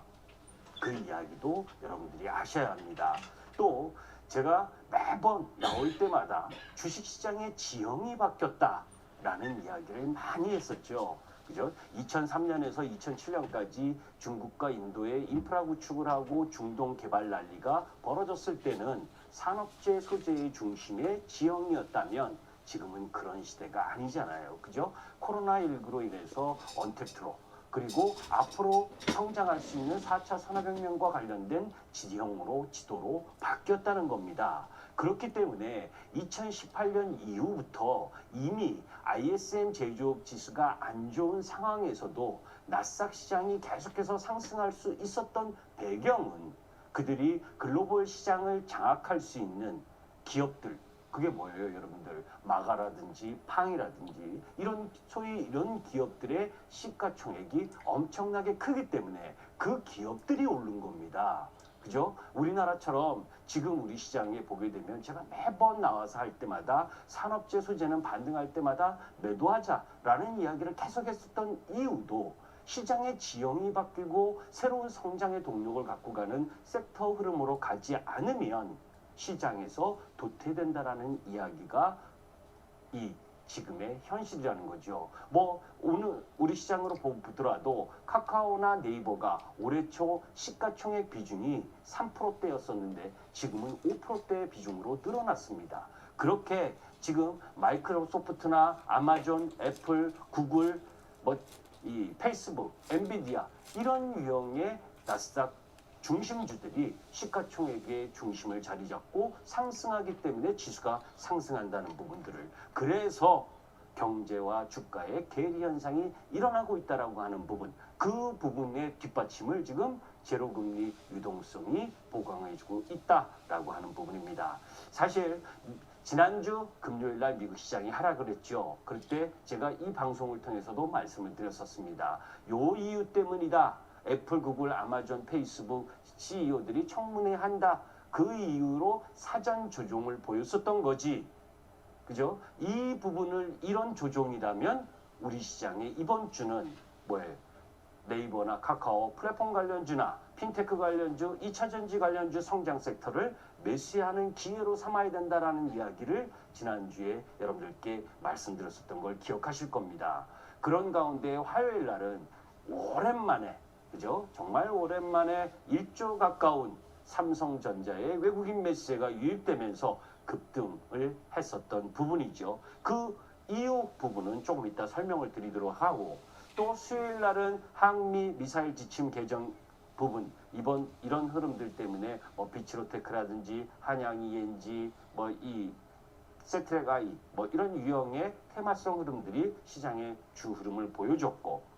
그 이야기도 여러분들이 아셔야 합니다. 또 제가 매번 나올 때마다 주식시장의 지형이 바뀌었다라는 이야기를 많이 했었죠. 그죠? 2003년에서 2007년까지 중국과 인도의 인프라 구축을 하고 중동 개발 난리가 벌어졌을 때는 산업재 소재의 중심의 지형이었다면 지금은 그런 시대가 아니잖아요. 그죠? 코로나19로 인해서 언택트로 그리고 앞으로 성장할 수 있는 4차 산업혁명과 관련된 지도로 바뀌었다는 겁니다. 그렇기 때문에 2018년 이후부터 이미 ISM 제조업 지수가 안 좋은 상황에서도 나스닥 시장이 계속해서 상승할 수 있었던 배경은 그들이 글로벌 시장을 장악할 수 있는 기업들, 그게 뭐예요, 여러분들? 마가라든지 팡이라든지 이런 기업들의 시가총액이 엄청나게 크기 때문에 그 기업들이 오른 겁니다. 그죠? 우리나라처럼 지금 우리 시장에 보게 되면 제가 매번 나와서 할 때마다 산업재 소재는 반등할 때마다 매도하자라는 이야기를 계속했었던 이유도 시장의 지형이 바뀌고 새로운 성장의 동력을 갖고 가는 섹터 흐름으로 가지 않으면 시장에서 도태된다라는 이야기가 이 지금의 현실이라는 거죠. 뭐 오늘 우리 시장으로 보더라도 카카오나 네이버가 올해 초 시가총액 비중이 3%대였었는데 지금은 5%대 비중으로 늘어났습니다. 그렇게 지금 마이크로소프트나 아마존, 애플, 구글, 이 페이스북, 엔비디아 이런 유형의 나스닥 중심주들이 시가총액의 중심을 자리 잡고 상승하기 때문에 지수가 상승한다는 부분들을, 그래서 경제와 주가의 괴리 현상이 일어나고 있다라고 하는 부분, 그 부분의 뒷받침을 지금 제로금리 유동성이 보강해주고 있다라고 하는 부분입니다. 사실 지난주 금요일날 미국 시장이 하락을 했죠. 그럴 때 제가 이 방송을 통해서도 말씀을 드렸었습니다. 요 이유 때문이다. 애플, 구글, 아마존, 페이스북 CEO들이 청문회 한다. 그 이유로 사전 조종을 보였었던 거지. 그죠? 이 부분을 이런 조종이라면 우리 시장의 이번 주는 뭐예요? 네이버나 카카오 플랫폼 관련주나 핀테크 관련주, 2차전지 관련주 성장 섹터를 메시하는 기회로 삼아야 된다라는 이야기를 지난주에 여러분들께 말씀드렸었던 걸 기억하실 겁니다. 그런 가운데 화요일 날은 오랜만에, 그죠? 정말 오랜만에 1조 가까운 삼성전자의 외국인 매수세가 유입되면서 급등을 했었던 부분이죠. 그 이유 부분은 조금 이따 설명을 드리도록 하고, 또 수요일 날은 항미 미사일 지침 개정 부분, 이런 흐름들 때문에 비치로테크라든지 한양 ENG, 이 세트렉 I, 이런 유형의 테마성 흐름들이 시장의 주 흐름을 보여줬고,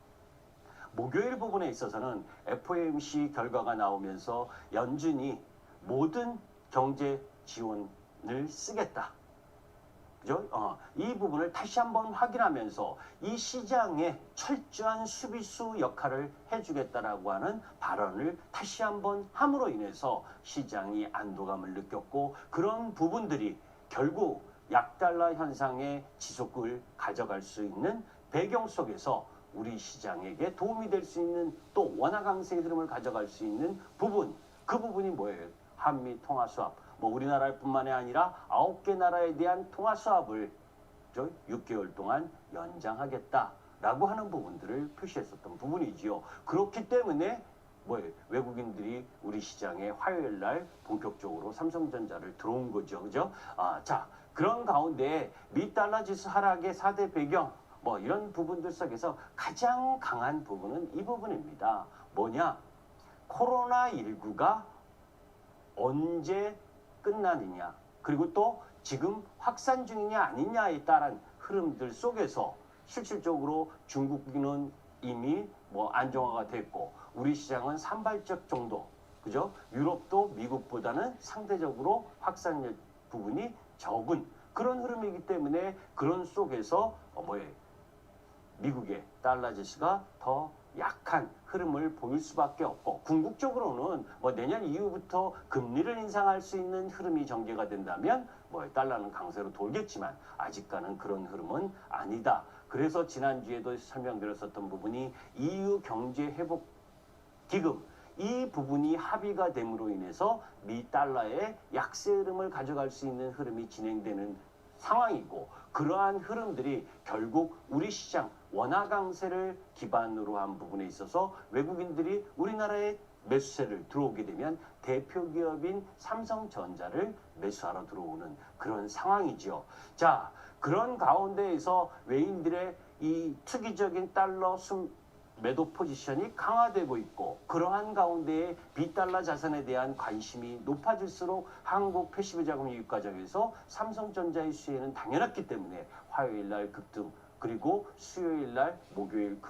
목요일 부분에 있어서는 FOMC 결과가 나오면서 연준이 모든 경제 지원을 쓰겠다. 그죠? 이 부분을 다시 한번 확인하면서 이 시장에 철저한 수비수 역할을 해주겠다라고 하는 발언을 다시 한번 함으로 인해서 시장이 안도감을 느꼈고, 그런 부분들이 결국 약달러 현상의 지속을 가져갈 수 있는 배경 속에서 우리 시장에게 도움이 될 수 있는, 또 원화 강세의 흐름을 가져갈 수 있는 부분, 그 부분이 뭐예요? 한미 통화 수합. 우리나라뿐만이 아니라 9개 나라에 대한 통화 수합을 6개월 동안 연장하겠다라고 하는 부분들을 표시했었던 부분이지요. 그렇기 때문에 외국인들이 우리 시장에 화요일 날 본격적으로 삼성전자를 들어온 거죠. 그죠? 자, 그런 가운데 미달러 지수 하락의 4대 배경, 이런 부분들 속에서 가장 강한 부분은 이 부분입니다. 뭐냐? 코로나19가 언제 끝나느냐, 그리고 또 지금 확산 중이냐 아니냐에 따른 흐름들 속에서 실질적으로 중국은 이미 안정화가 됐고 우리 시장은 산발적 정도, 그죠? 유럽도 미국보다는 상대적으로 확산력 부분이 적은 그런 흐름이기 때문에 그런 속에서 미국의 달러 지수가 더 약한 흐름을 보일 수밖에 없고 궁극적으로는 내년 이후부터 금리를 인상할 수 있는 흐름이 전개가 된다면 달러는 강세로 돌겠지만 아직까지는 그런 흐름은 아니다. 그래서 지난주에도 설명드렸었던 부분이 EU 경제 회복 기금 이 부분이 합의가 됨으로 인해서 미 달러의 약세 흐름을 가져갈 수 있는 흐름이 진행되는 상황이고 그러한 흐름들이 결국 우리 시장 원화 강세를 기반으로 한 부분에 있어서 외국인들이 우리나라에 매수세를 들어오게 되면 대표 기업인 삼성전자를 매수하러 들어오는 그런 상황이죠. 자, 그런 가운데에서 외인들의 이 투기적인 달러 매도 포지션이 강화되고 있고 그러한 가운데에 비달러 자산에 대한 관심이 높아질수록 한국 패시브 자금 유입 과정에서 삼성전자의 수혜는 당연했기 때문에 화요일 날 급등 그리고 수요일 날 목요일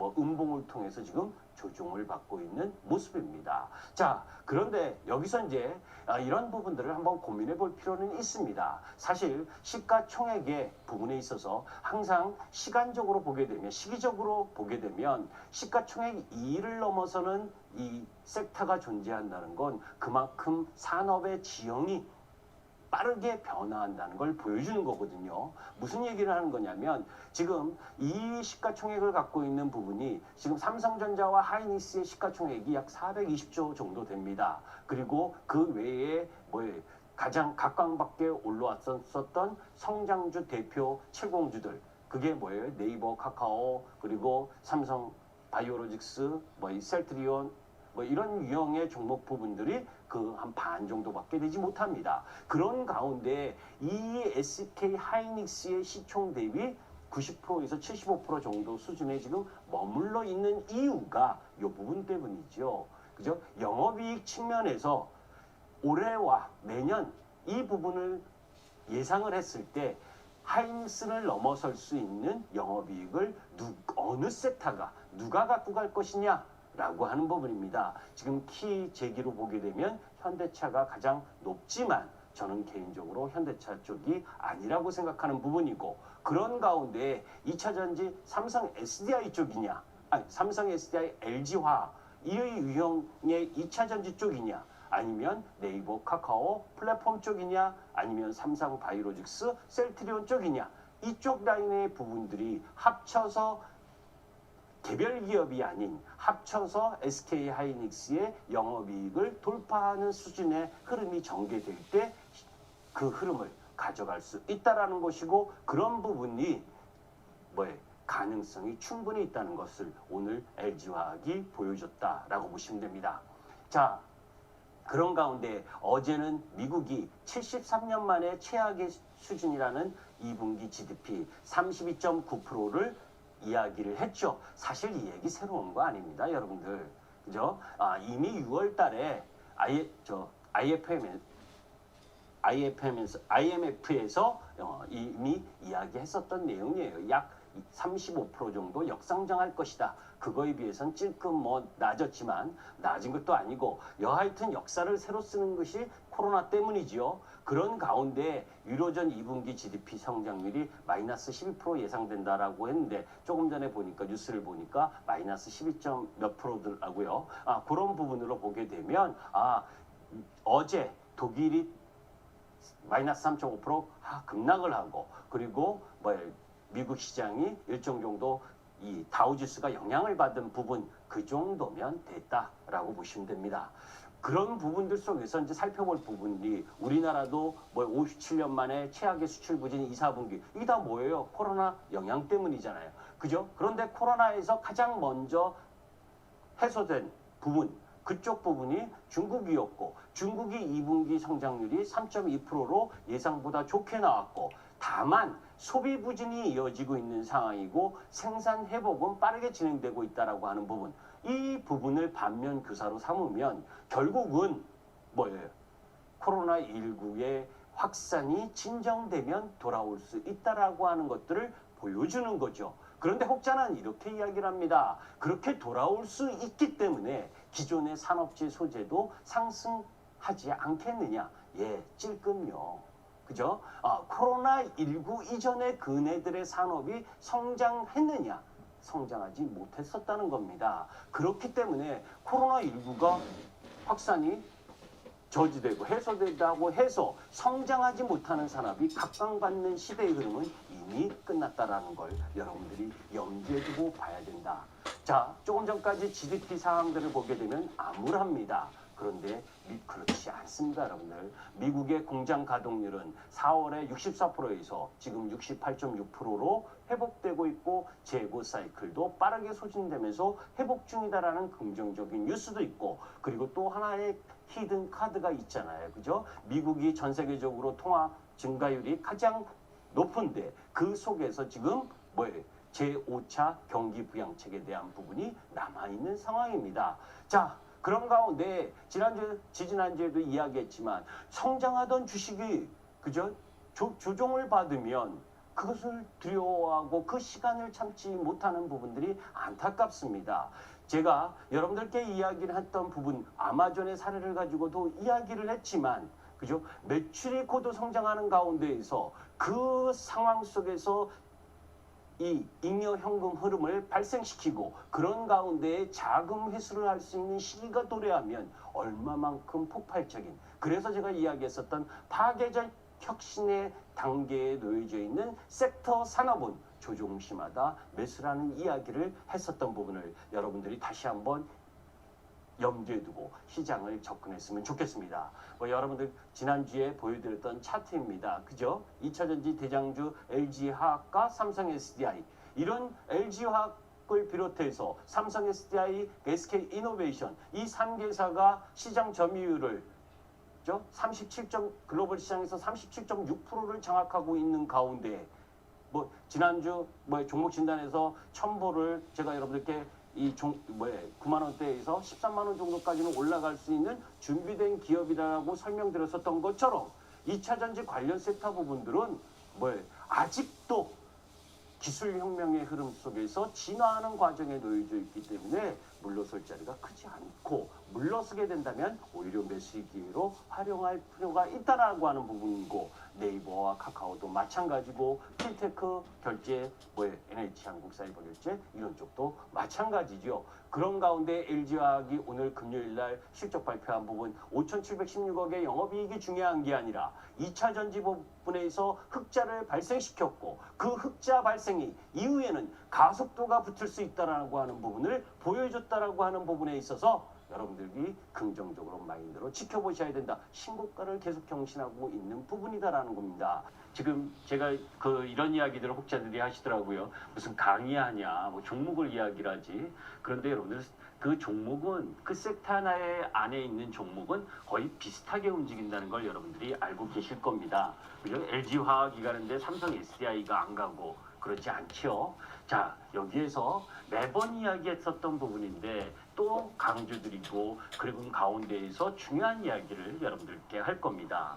음봉을 통해서 지금 조정을 받고 있는 모습입니다. 자, 그런데 여기서 이제 이런 부분들을 한번 고민해 볼 필요는 있습니다. 사실 시가총액의 부분에 있어서 항상 시간적으로 보게 되면 시기적으로 보게 되면 시가총액 2를 넘어서는 이 섹터가 존재한다는 건 그만큼 산업의 지형이 빠르게 변화한다는 걸 보여주는 거거든요. 무슨 얘기를 하는 거냐면 지금 이 시가총액을 갖고 있는 부분이 지금 삼성전자와 하이닉스의 시가총액이 약 420조 정도 됩니다. 그리고 그 외에 가장 각광받게 올라왔었던 성장주 대표 7공주들 그게 뭐예요? 네이버, 카카오, 그리고 삼성 바이오로직스, 셀트리온 이런 유형의 종목 부분들이 그 한 반 정도밖에 되지 못합니다. 그런 가운데 이 SK 하이닉스의 시총 대비 90%에서 75% 정도 수준에 지금 머물러 있는 이유가 이 부분 때문이죠. 그죠? 영업이익 측면에서 올해와 내년 이 부분을 예상을 했을 때 하이닉스를 넘어설 수 있는 영업이익을 어느 섹터가 누가 갖고 갈 것이냐 라고 하는 부분입니다. 지금 키 제기로 보게 되면 현대차가 가장 높지만 저는 개인적으로 현대차 쪽이 아니라고 생각하는 부분이고 그런 가운데 2차전지 삼성 SDI 쪽이냐 삼성 SDI LG화 이 유형의 2차전지 쪽이냐 아니면 네이버 카카오 플랫폼 쪽이냐 아니면 삼성 바이오로직스 셀트리온 쪽이냐 이쪽 라인의 부분들이 합쳐서 개별 기업이 아닌 합쳐서 SK 하이닉스의 영업이익을 돌파하는 수준의 흐름이 전개될 때 그 흐름을 가져갈 수 있다라는 것이고 그런 부분이 가능성이 충분히 있다는 것을 오늘 LG화학이 보여줬다라고 보시면 됩니다. 자, 그런 가운데 어제는 미국이 73년 만에 최악의 수준이라는 2분기 GDP 32.9%를 이야기를 했죠. 사실 이 얘기 새로운 거 아닙니다, 여러분들. 그죠? 이미 6월 달에 IMF에서 이미 이야기했었던 내용이에요. 약 35% 정도 역성장할 것이다. 그거에 비해서는 찔끔 낮았지만 낮은 것도 아니고 여하튼 역사를 새로 쓰는 것이 코로나 때문이지요. 그런 가운데 유로존 2분기 GDP 성장률이 마이너스 12% 예상된다라고 했는데 조금 전에 보니까 뉴스를 보니까 마이너스 12점 몇 프로더라고요. 그런 부분으로 보게 되면 어제 독일이 마이너스 3.5% 급락을 하고 그리고 미국 시장이 일정 정도 이 다우지수가 영향을 받은 부분 그 정도면 됐다라고 보시면 됩니다. 그런 부분들 속에서 이제 살펴볼 부분이 우리나라도 57년 만에 최악의 수출 부진 2, 4분기 이게 다 뭐예요? 코로나 영향 때문이잖아요. 그죠? 그런데 코로나에서 가장 먼저 해소된 부분 그쪽 부분이 중국이었고 중국이 2분기 성장률이 3.2%로 예상보다 좋게 나왔고 다만 소비 부진이 이어지고 있는 상황이고 생산 회복은 빠르게 진행되고 있다라고 하는 부분 이 부분을 반면 교사로 삼으면 결국은 뭐예요? 코로나19의 확산이 진정되면 돌아올 수 있다라고 하는 것들을 보여주는 거죠. 그런데 혹자는 이렇게 이야기를 합니다. 그렇게 돌아올 수 있기 때문에 기존의 산업재 소재도 상승하지 않겠느냐? 예, 찔끔요. 그죠? 코로나19 이전에 그네들의 산업이 성장했느냐? 성장하지 못했었다는 겁니다. 그렇기 때문에 코로나19가 확산이 저지되고 해소된다고 해서 성장하지 못하는 산업이 각광받는 시대의 흐름은 이미 끝났다라는 걸 여러분들이 염두에 두고 봐야 된다. 자, 조금 전까지 GDP 상황들을 보게 되면 암울합니다. 그런데 그렇지 않습니다, 여러분들. 미국의 공장 가동률은 4월에 64%에서 지금 68.6%로 회복되고 있고 재고 사이클도 빠르게 소진되면서 회복 중이다라는 긍정적인 뉴스도 있고, 그리고 또 하나의 히든 카드가 있잖아요. 그죠? 미국이 전 세계적으로 통화 증가율이 가장 높은데 그 속에서 지금 뭐예요? 제5차 경기 부양책에 대한 부분이 남아있는 상황입니다. 자, 그런 가운데 지지난주에도 이야기했지만 성장하던 주식이 그죠? 조정을 받으면 그것을 두려워하고 그 시간을 참지 못하는 부분들이 안타깝습니다. 제가 여러분들께 이야기를 했던 부분, 아마존의 사례를 가지고도 이야기를 했지만, 그죠? 매출이 고도 성장하는 가운데에서 그 상황 속에서 이 잉여 현금 흐름을 발생시키고 그런 가운데에 자금 회수를 할 수 있는 시기가 도래하면 얼마만큼 폭발적인, 그래서 제가 이야기했었던 파괴적 혁신의 단계에 놓여져 있는 섹터 산업은 조종시마다 매수라는 이야기를 했었던 부분을 여러분들이 다시 한번 염두에 두고 시장을 접근했으면 좋겠습니다. 여러분들 지난주에 보여드렸던 차트입니다. 그죠? 2차전지 대장주 LG화학과 삼성 SDI, 이런 LG화학을 비롯해서 삼성 SDI, SK이노베이션 이 3개사가 시장 점유율을 37. 글로벌 시장에서 37.6%를 장악하고 있는 가운데 지난주 종목 진단에서 첨보를 제가 여러분들께 9만 원대에서 13만 원 정도까지는 올라갈 수 있는 준비된 기업이라고 설명드렸었던 것처럼 2차전지 관련 섹터 부분들은 아직도 기술혁명의 흐름 속에서 진화하는 과정에 놓여져 있기 때문에 물러설 자리가 크지 않고, 물러서게 된다면 오히려 매수 기회로 활용할 필요가 있다라고 하는 부분이고, 네이버와 카카오도 마찬가지고, 핀테크 결제, NH한국사이버 결제 이런 쪽도 마찬가지죠. 그런 가운데 LG화학이 오늘 금요일날 실적 발표한 부분 5,716억의 영업이익이 중요한 게 아니라 2차 전지 부분에서 흑자를 발생시켰고, 그 흑자 발생이 이후에는 가속도가 붙을 수 있다라고 하는 부분을 보여줬다라고 하는 부분에 있어서 여러분들이 긍정적으로 마인드로 지켜보셔야 된다. 신고가를 계속 경신하고 있는 부분이다라는 겁니다. 지금 제가 이런 이야기들을 혹자들이 하시더라고요. 무슨 강의하냐, 종목을 이야기를 하지. 그런데 여러분들 그 종목은 그 섹터 하나의 안에 있는 종목은 거의 비슷하게 움직인다는 걸 여러분들이 알고 계실 겁니다. 그죠? LG화학이 가는데 삼성 SDI가 안 가고 그렇지 않죠. 자, 여기에서 매번 이야기했었던 부분인데 또 강조드리고, 그리고 가운데에서 중요한 이야기를 여러분들께 할 겁니다.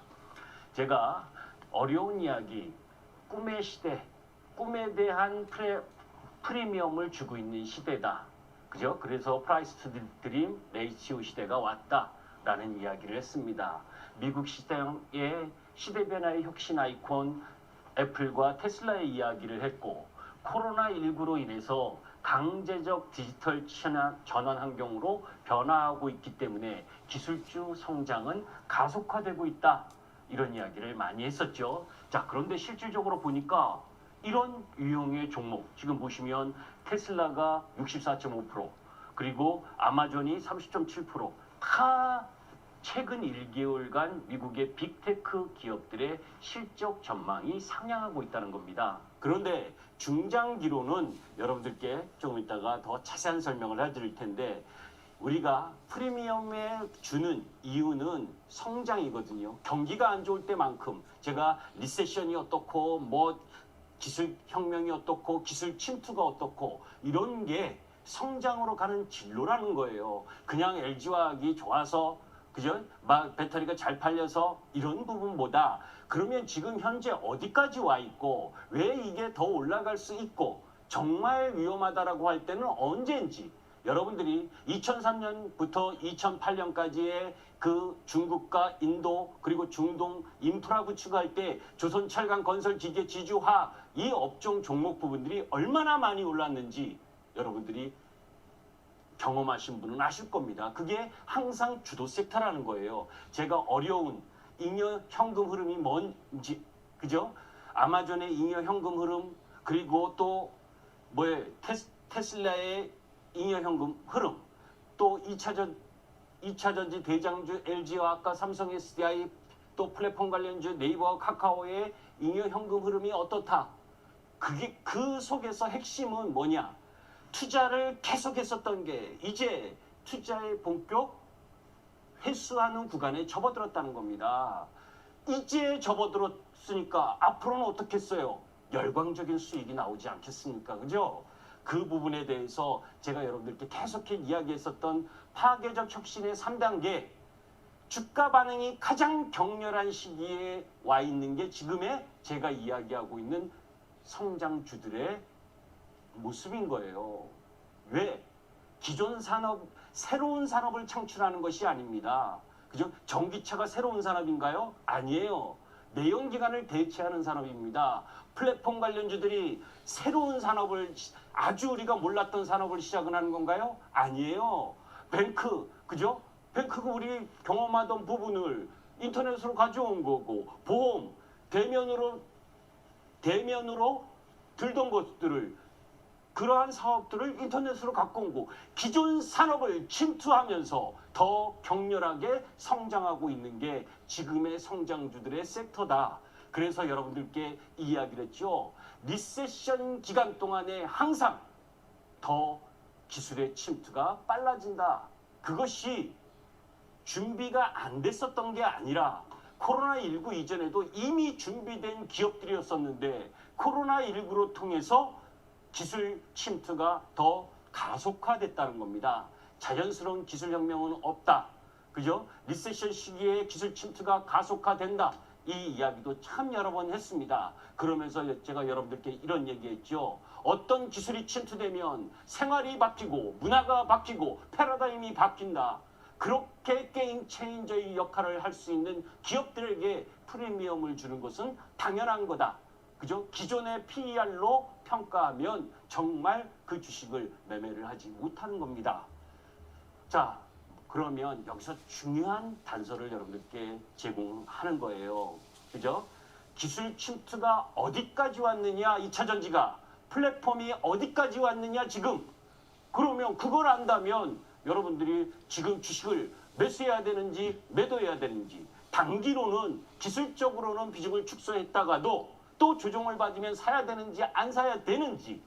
제가 어려운 이야기, 꿈의 시대, 꿈에 대한 프리미엄을 주고 있는 시대다. 그죠? 그래서 프라이스 투 드림 레이시오 시대가 왔다라는 이야기를 했습니다. 미국 시장의 시대 변화의 혁신 아이콘 애플과 테슬라의 이야기를 했고, 코로나19로 인해서 강제적 디지털 전환 환경으로 변화하고 있기 때문에 기술주 성장은 가속화되고 있다. 이런 이야기를 많이 했었죠. 자, 그런데 실질적으로 보니까 이런 유형의 종목, 지금 보시면 테슬라가 64.5%, 그리고 아마존이 30.7%, 다 최근 1개월간 미국의 빅테크 기업들의 실적 전망이 상향하고 있다는 겁니다. 그런데 중장기로는 여러분들께 조금 이따가 더 자세한 설명을 해드릴 텐데, 우리가 프리미엄에 주는 이유는 성장이거든요. 경기가 안 좋을 때만큼 제가 리세션이 어떻고 기술 혁명이 어떻고 기술 침투가 어떻고 이런 게 성장으로 가는 진로라는 거예요. 그냥 LG화학이 좋아서 그죠? 배터리가 잘 팔려서 이런 부분보다, 그러면 지금 현재 어디까지 와 있고 왜 이게 더 올라갈 수 있고 정말 위험하다라고 할 때는 언제인지, 여러분들이 2003년부터 2008년까지의 그 중국과 인도 그리고 중동 인프라 구축할 때 조선철강 건설 기계 지주화 이 업종 종목 부분들이 얼마나 많이 올랐는지 여러분들이 경험하신 분은 아실 겁니다. 그게 항상 주도 섹터라는 거예요. 제가 어려운 잉여 현금 흐름이 뭔지, 그죠? 아마존의 잉여 현금 흐름, 그리고 또 테슬라의 잉여 현금 흐름, 또 2차전지 대장주 LG와 아까 삼성 SDI, 또 플랫폼 관련주 네이버와 카카오의 잉여 현금 흐름이 어떻다? 그게 그 속에서 핵심은 뭐냐? 투자를 계속했었던 게 이제 투자의 본격 회수하는 구간에 접어들었다는 겁니다. 이제 접어들었으니까 앞으로는 어떻겠어요? 열광적인 수익이 나오지 않겠습니까? 그죠? 그 부분에 대해서 제가 여러분들께 계속해 이야기했었던 파괴적 혁신의 3단계 주가 반응이 가장 격렬한 시기에 와 있는 게 지금의 제가 이야기하고 있는 성장주들의 모습인 거예요. 왜? 기존 산업, 새로운 산업을 창출하는 것이 아닙니다. 그죠? 전기차가 새로운 산업인가요? 아니에요. 내연기관을 대체하는 산업입니다. 플랫폼 관련주들이 새로운 산업을, 아주 우리가 몰랐던 산업을 시작을 하는 건가요? 아니에요. 뱅크, 그죠? 뱅크가 우리 경험하던 부분을 인터넷으로 가져온 거고, 보험, 대면으로 들던 것들을 그러한 사업들을 인터넷으로 갖고 오고 기존 산업을 침투하면서 더 격렬하게 성장하고 있는 게 지금의 성장주들의 섹터다. 그래서 여러분들께 이야기를 했죠. 리세션 기간 동안에 항상 더 기술의 침투가 빨라진다. 그것이 준비가 안 됐었던 게 아니라 코로나19 이전에도 이미 준비된 기업들이었었는데 코로나19로 통해서 기술 침투가 더 가속화됐다는 겁니다. 자연스러운 기술혁명은 없다. 그죠? 리세션 시기에 기술 침투가 가속화된다. 이 이야기도 참 여러 번 했습니다. 그러면서 제가 여러분들께 이런 얘기했죠. 어떤 기술이 침투되면 생활이 바뀌고 문화가 바뀌고 패러다임이 바뀐다. 그렇게 게임 체인저의 역할을 할 수 있는 기업들에게 프리미엄을 주는 것은 당연한 거다. 그죠? 기존의 PER로 평가하면 정말 그 주식을 매매를 하지 못하는 겁니다. 자, 그러면 여기서 중요한 단서를 여러분들께 제공하는 거예요. 그죠? 기술 침투가 어디까지 왔느냐, 2차 전지가. 플랫폼이 어디까지 왔느냐, 지금. 그러면 그걸 안다면 여러분들이 지금 주식을 매수해야 되는지 매도해야 되는지, 단기로는 기술적으로는 비중을 축소했다가도 또 조정을 받으면 사야 되는지 안 사야 되는지,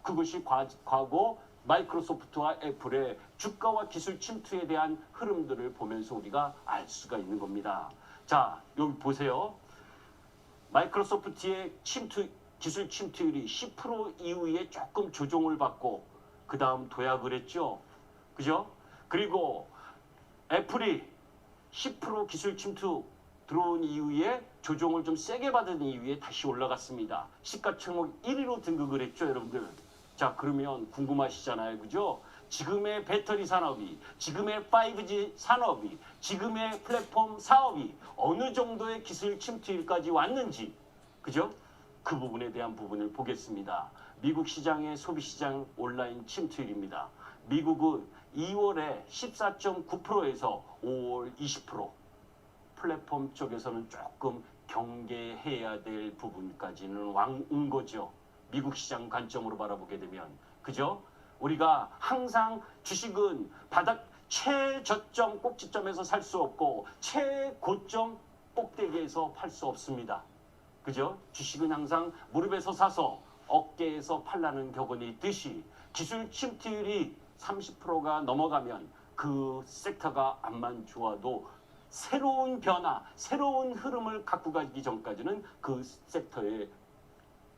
그것이 과거 마이크로소프트와 애플의 주가와 기술 침투에 대한 흐름들을 보면서 우리가 알 수가 있는 겁니다. 자, 여기 보세요. 마이크로소프트의 기술 침투율이 10% 이후에 조금 조정을 받고 그 다음 도약을 했죠. 그죠? 그리고 애플이 10% 기술 침투 들어온 이후에 조정을 좀 세게 받은 이후에 다시 올라갔습니다. 시가총액 1위로 등극을 했죠, 여러분들. 자, 그러면 궁금하시잖아요, 그죠? 지금의 배터리 산업이, 지금의 5G 산업이, 지금의 플랫폼 사업이 어느 정도의 기술 침투일까지 왔는지, 그죠? 그 부분에 대한 부분을 보겠습니다. 미국 시장의 소비시장 온라인 침투율입니다. 미국은 2월에 14.9%에서 5월 20%, 플랫폼 쪽에서는 조금 경계해야 될 부분까지는 온 거죠. 미국 시장 관점으로 바라보게 되면. 그죠? 우리가 항상 주식은 바닥 최저점 꼭지점에서 살 수 없고 최고점 꼭대기에서 팔 수 없습니다. 그죠? 주식은 항상 무릎에서 사서 어깨에서 팔라는 격언이 있듯이 기술 침투율이 30%가 넘어가면 그 섹터가 암만 좋아도 새로운 변화, 새로운 흐름을 갖고 가기 전까지는 그 섹터의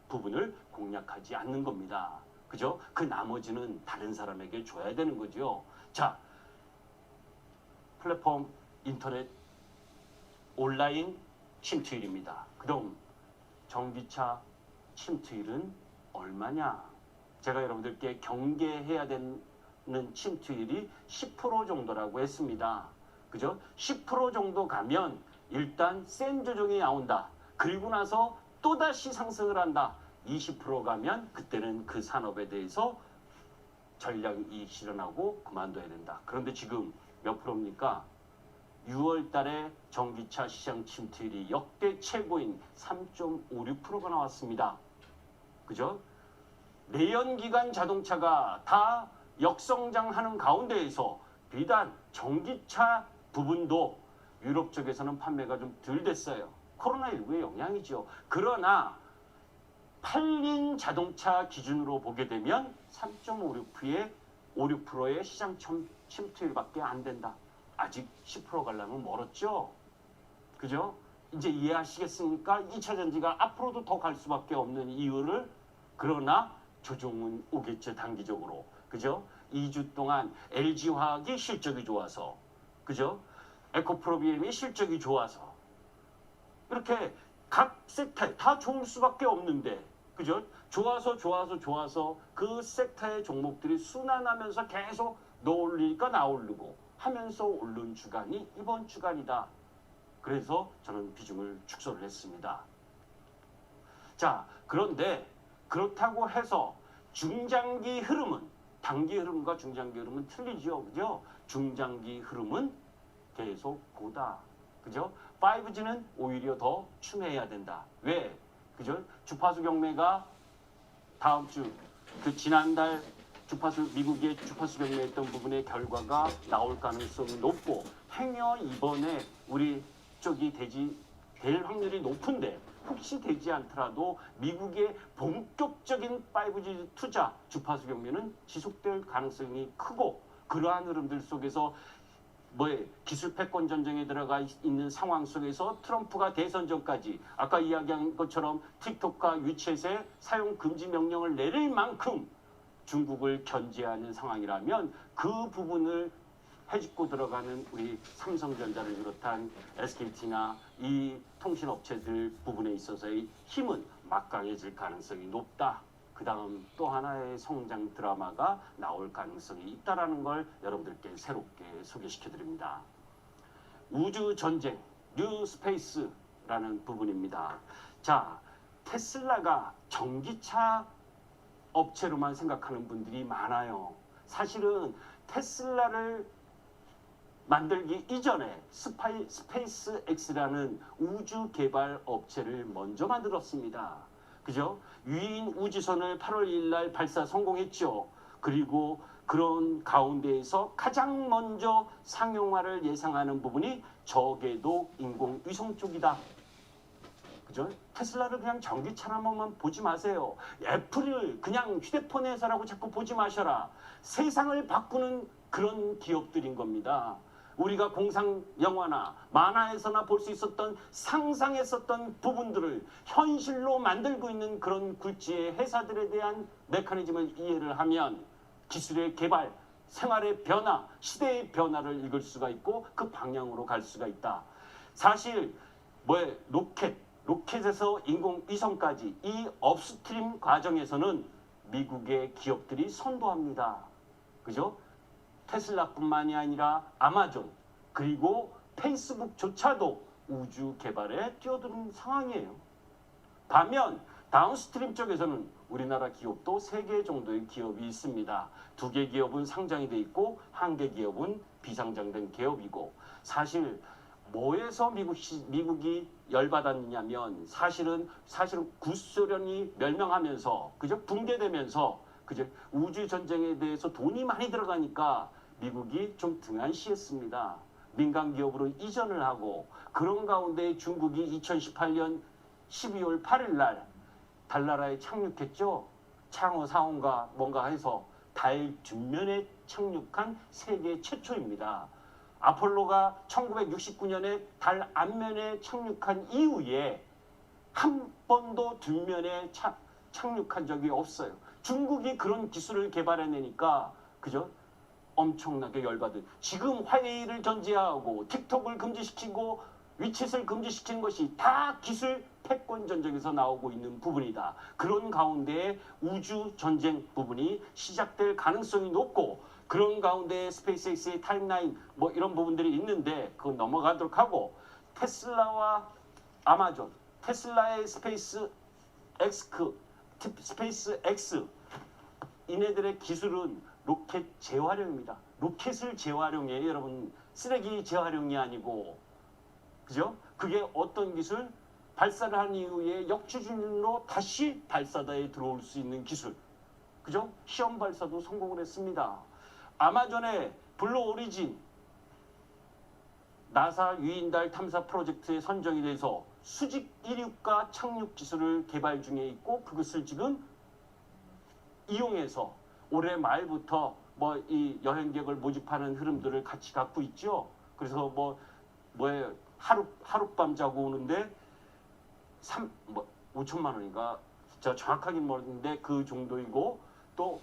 부분을 공략하지 않는 겁니다. 그죠? 그 나머지는 다른 사람에게 줘야 되는 거죠. 자, 플랫폼, 인터넷, 온라인 침투율입니다. 그럼 전기차 침투율은 얼마냐? 제가 여러분들께 경계해야 되는 침투율이 10% 정도라고 했습니다. 그죠? 10% 정도 가면 일단 센 조정이 나온다. 그리고 나서 또다시 상승을 한다. 20% 가면 그때는 그 산업에 대해서 전략 이익 실현하고 그만둬야 된다. 그런데 지금 몇 프로입니까? 6월 달에 전기차 시장 침투율이 역대 최고인 3.56%가 나왔습니다. 그죠? 내연기관 자동차가 다 역성장하는 가운데에서 비단 전기차 부분도 유럽 쪽에서는 판매가 좀 덜 됐어요. 코로나19의 영향이죠. 그러나 팔린 자동차 기준으로 보게 되면 3.56%의 시장 침투율밖에 안 된다. 아직 10% 가려면 멀었죠. 그죠? 이제 이해하시겠습니까? 2차 전지가 앞으로도 더 갈 수밖에 없는 이유를. 그러나 조정은 오겠죠, 단기적으로. 그죠? 2주 동안 LG화학이 실적이 좋아서, 그죠? 에코프로비엠이 실적이 좋아서 이렇게 각 섹터에 다 좋을 수밖에 없는데, 그죠? 좋아서 그 섹터의 종목들이 순환하면서 계속 너 올리니까 나 오르고 하면서 오른 주간이 이번 주간이다. 그래서 저는 비중을 축소를 했습니다. 자, 그런데 그렇다고 해서 중장기 흐름은, 단기 흐름과 중장기 흐름은 틀리죠. 그죠? 중장기 흐름은 계속 보다. 그죠? 5G는 오히려 더 추매해야 된다. 왜? 그죠? 주파수 경매가 다음 주, 지난달 미국의 주파수 경매했던 부분의 결과가 나올 가능성이 높고, 행여 이번에 우리 쪽이 될 확률이 높은데, 혹시 되지 않더라도 미국의 본격적인 5G 투자 주파수 경매는 지속될 가능성이 크고, 그러한 흐름들 속에서 기술 패권 전쟁에 들어가 있는 상황 속에서 트럼프가 대선 전까지 아까 이야기한 것처럼 틱톡과 위챗의 사용 금지 명령을 내릴 만큼 중국을 견제하는 상황이라면, 그 부분을 해집고 들어가는 우리 삼성전자를 비롯한 SKT나 이 통신업체들 부분에 있어서의 힘은 막강해질 가능성이 높다. 그 다음 또 하나의 성장 드라마가 나올 가능성이 있다는 걸 여러분들께 새롭게 소개시켜 드립니다. 우주 전쟁, 뉴 스페이스라는 부분입니다. 자, 테슬라가 전기차 업체로만 생각하는 분들이 많아요. 사실은 테슬라를 만들기 이전에 스페이스 X라는 우주 개발 업체를 먼저 만들었습니다. 그죠? 유인 우주선을 8월 1일 날 발사 성공했죠. 그리고 그런 가운데에서 가장 먼저 상용화를 예상하는 부분이 저궤도 인공위성 쪽이다. 그죠? 테슬라를 그냥 전기차로만 보지 마세요. 애플을 그냥 휴대폰 회사라고 자꾸 보지 마셔라. 세상을 바꾸는 그런 기업들인 겁니다. 우리가 공상 영화나 만화에서나 볼 수 있었던, 상상했었던 부분들을 현실로 만들고 있는 그런 굴지의 회사들에 대한 메커니즘을 이해를 하면 기술의 개발, 생활의 변화, 시대의 변화를 읽을 수가 있고 그 방향으로 갈 수가 있다. 사실 로켓에서 인공위성까지 이 업스트림 과정에서는 미국의 기업들이 선도합니다. 그죠? 테슬라뿐만이 아니라 아마존, 그리고 페이스북조차도 우주 개발에 뛰어드는 상황이에요. 반면 다운스트림 쪽에서는 우리나라 기업도 3개 정도의 기업이 있습니다. 2개 기업은 상장이 돼 있고 1개 기업은 비상장된 기업이고, 사실 뭐에서 미국이 열받았느냐면 사실은 구소련이 멸망하면서, 그죠? 붕괴되면서, 그죠? 우주 전쟁에 대해서 돈이 많이 들어가니까 미국이 좀 등한시했습니다. 민간 기업으로 이전을 하고, 그런 가운데 중국이 2018년 12월 8일 날 달나라에 착륙했죠. 창어 사원과 뭔가 해서 달 뒷면에 착륙한 세계 최초입니다. 아폴로가 1969년에 달 앞면에 착륙한 이후에 한 번도 뒷면에 착륙한 적이 없어요. 중국이 그런 기술을 개발해내니까, 그죠? 엄청나게 열받은. 지금 화웨이를 견제하고 틱톡을 금지시키고 위챗을 금지시키는 것이 다 기술 패권 전쟁에서 나오고 있는 부분이다. 그런 가운데 우주 전쟁 부분이 시작될 가능성이 높고, 그런 가운데 스페이스X의 타임라인 뭐 이런 부분들이 있는데 그거 넘어가도록 하고 테슬라와 아마존, 테슬라의 스페이스 X 이네들의 기술은 로켓 재활용입니다. 로켓을 재활용해 여러분 쓰레기 재활용이 아니고 그죠? 그게 어떤 기술? 발사를 한 이후에 역추진으로 다시 발사대에 들어올 수 있는 기술. 그죠? 시험 발사도 성공을 했습니다. 아마존의 블루 오리진 나사 유인달 탐사 프로젝트에 선정이 돼서 수직 이륙과 착륙 기술을 개발 중에 있고 그것을 지금 이용해서 올해 말부터 뭐 이 여행객을 모집하는 흐름들을 같이 갖고 있죠. 그래서 뭐에 하룻밤 자고 오는데 5천만 원인가 제가 정확하긴 모르는데 그 정도이고 또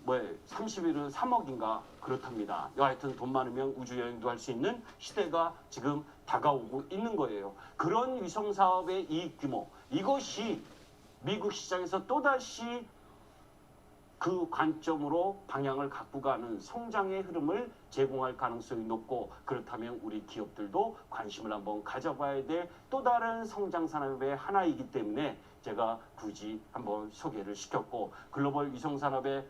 30일은 3억인가 그렇답니다. 하여튼 돈 많으면 우주 여행도 할 수 있는 시대가 지금 다가오고 있는 거예요. 그런 위성 사업의 이익 규모 이것이 미국 시장에서 또다시 그 관점으로 방향을 갖고 가는 성장의 흐름을 제공할 가능성이 높고 그렇다면 우리 기업들도 관심을 한번 가져봐야 될 또 다른 성장 산업의 하나이기 때문에 제가 굳이 한번 소개를 시켰고 글로벌 위성 산업의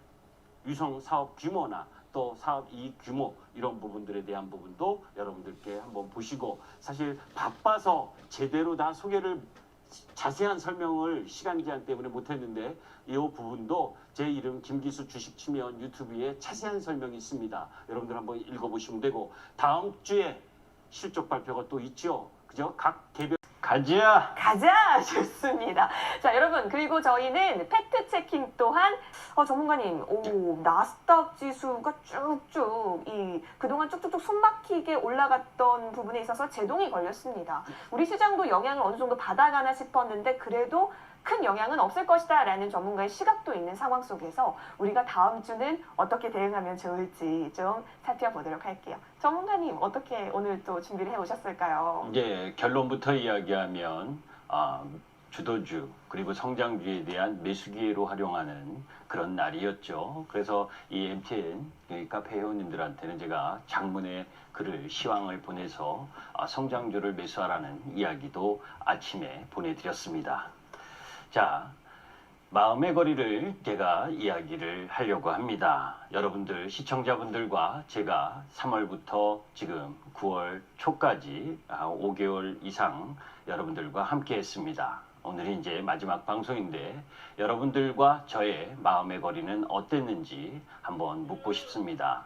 위성 사업 규모나 또 사업 이익 규모 이런 부분들에 대한 부분도 여러분들께 한번 보시고 사실 바빠서 제대로 다 소개를 자세한 설명을 시간 제한 때문에 못했는데 이 부분도 제 이름 김기수 주식 치면 유튜브에 자세한 설명이 있습니다. 여러분들 한번 읽어보시면 되고 다음 주에 실적 발표가 또 있죠. 그죠? 각 개별 가자! 좋습니다. 자, 여러분, 그리고 저희는 팩트 체킹 또한, 전문가님, 나스닥 지수가 쭉쭉, 그동안 쭉쭉쭉 숨막히게 올라갔던 부분에 있어서 제동이 걸렸습니다. 우리 시장도 영향을 어느 정도 받아가나 싶었는데, 그래도 큰 영향은 없을 것이다 라는 전문가의 시각도 있는 상황 속에서 우리가 다음 주는 어떻게 대응하면 좋을지 좀 살펴보도록 할게요. 전문가님 어떻게 오늘 또 준비를 해오셨을까요? 이제 결론부터 이야기하면 주도주 그리고 성장주에 대한 매수 기회로 활용하는 그런 날이었죠. 그래서 이 MTN 카페 회원님들한테는 제가 장문의 글을 시황을 보내서 성장주를 매수하라는 이야기도 아침에 보내드렸습니다. 자, 마음의 거리를 제가 이야기를 하려고 합니다. 여러분들 시청자분들과 제가 3월부터 지금 9월 초까지 5개월 이상 여러분들과 함께 했습니다. 오늘이 이제 마지막 방송인데 여러분들과 저의 마음의 거리는 어땠는지 한번 묻고 싶습니다.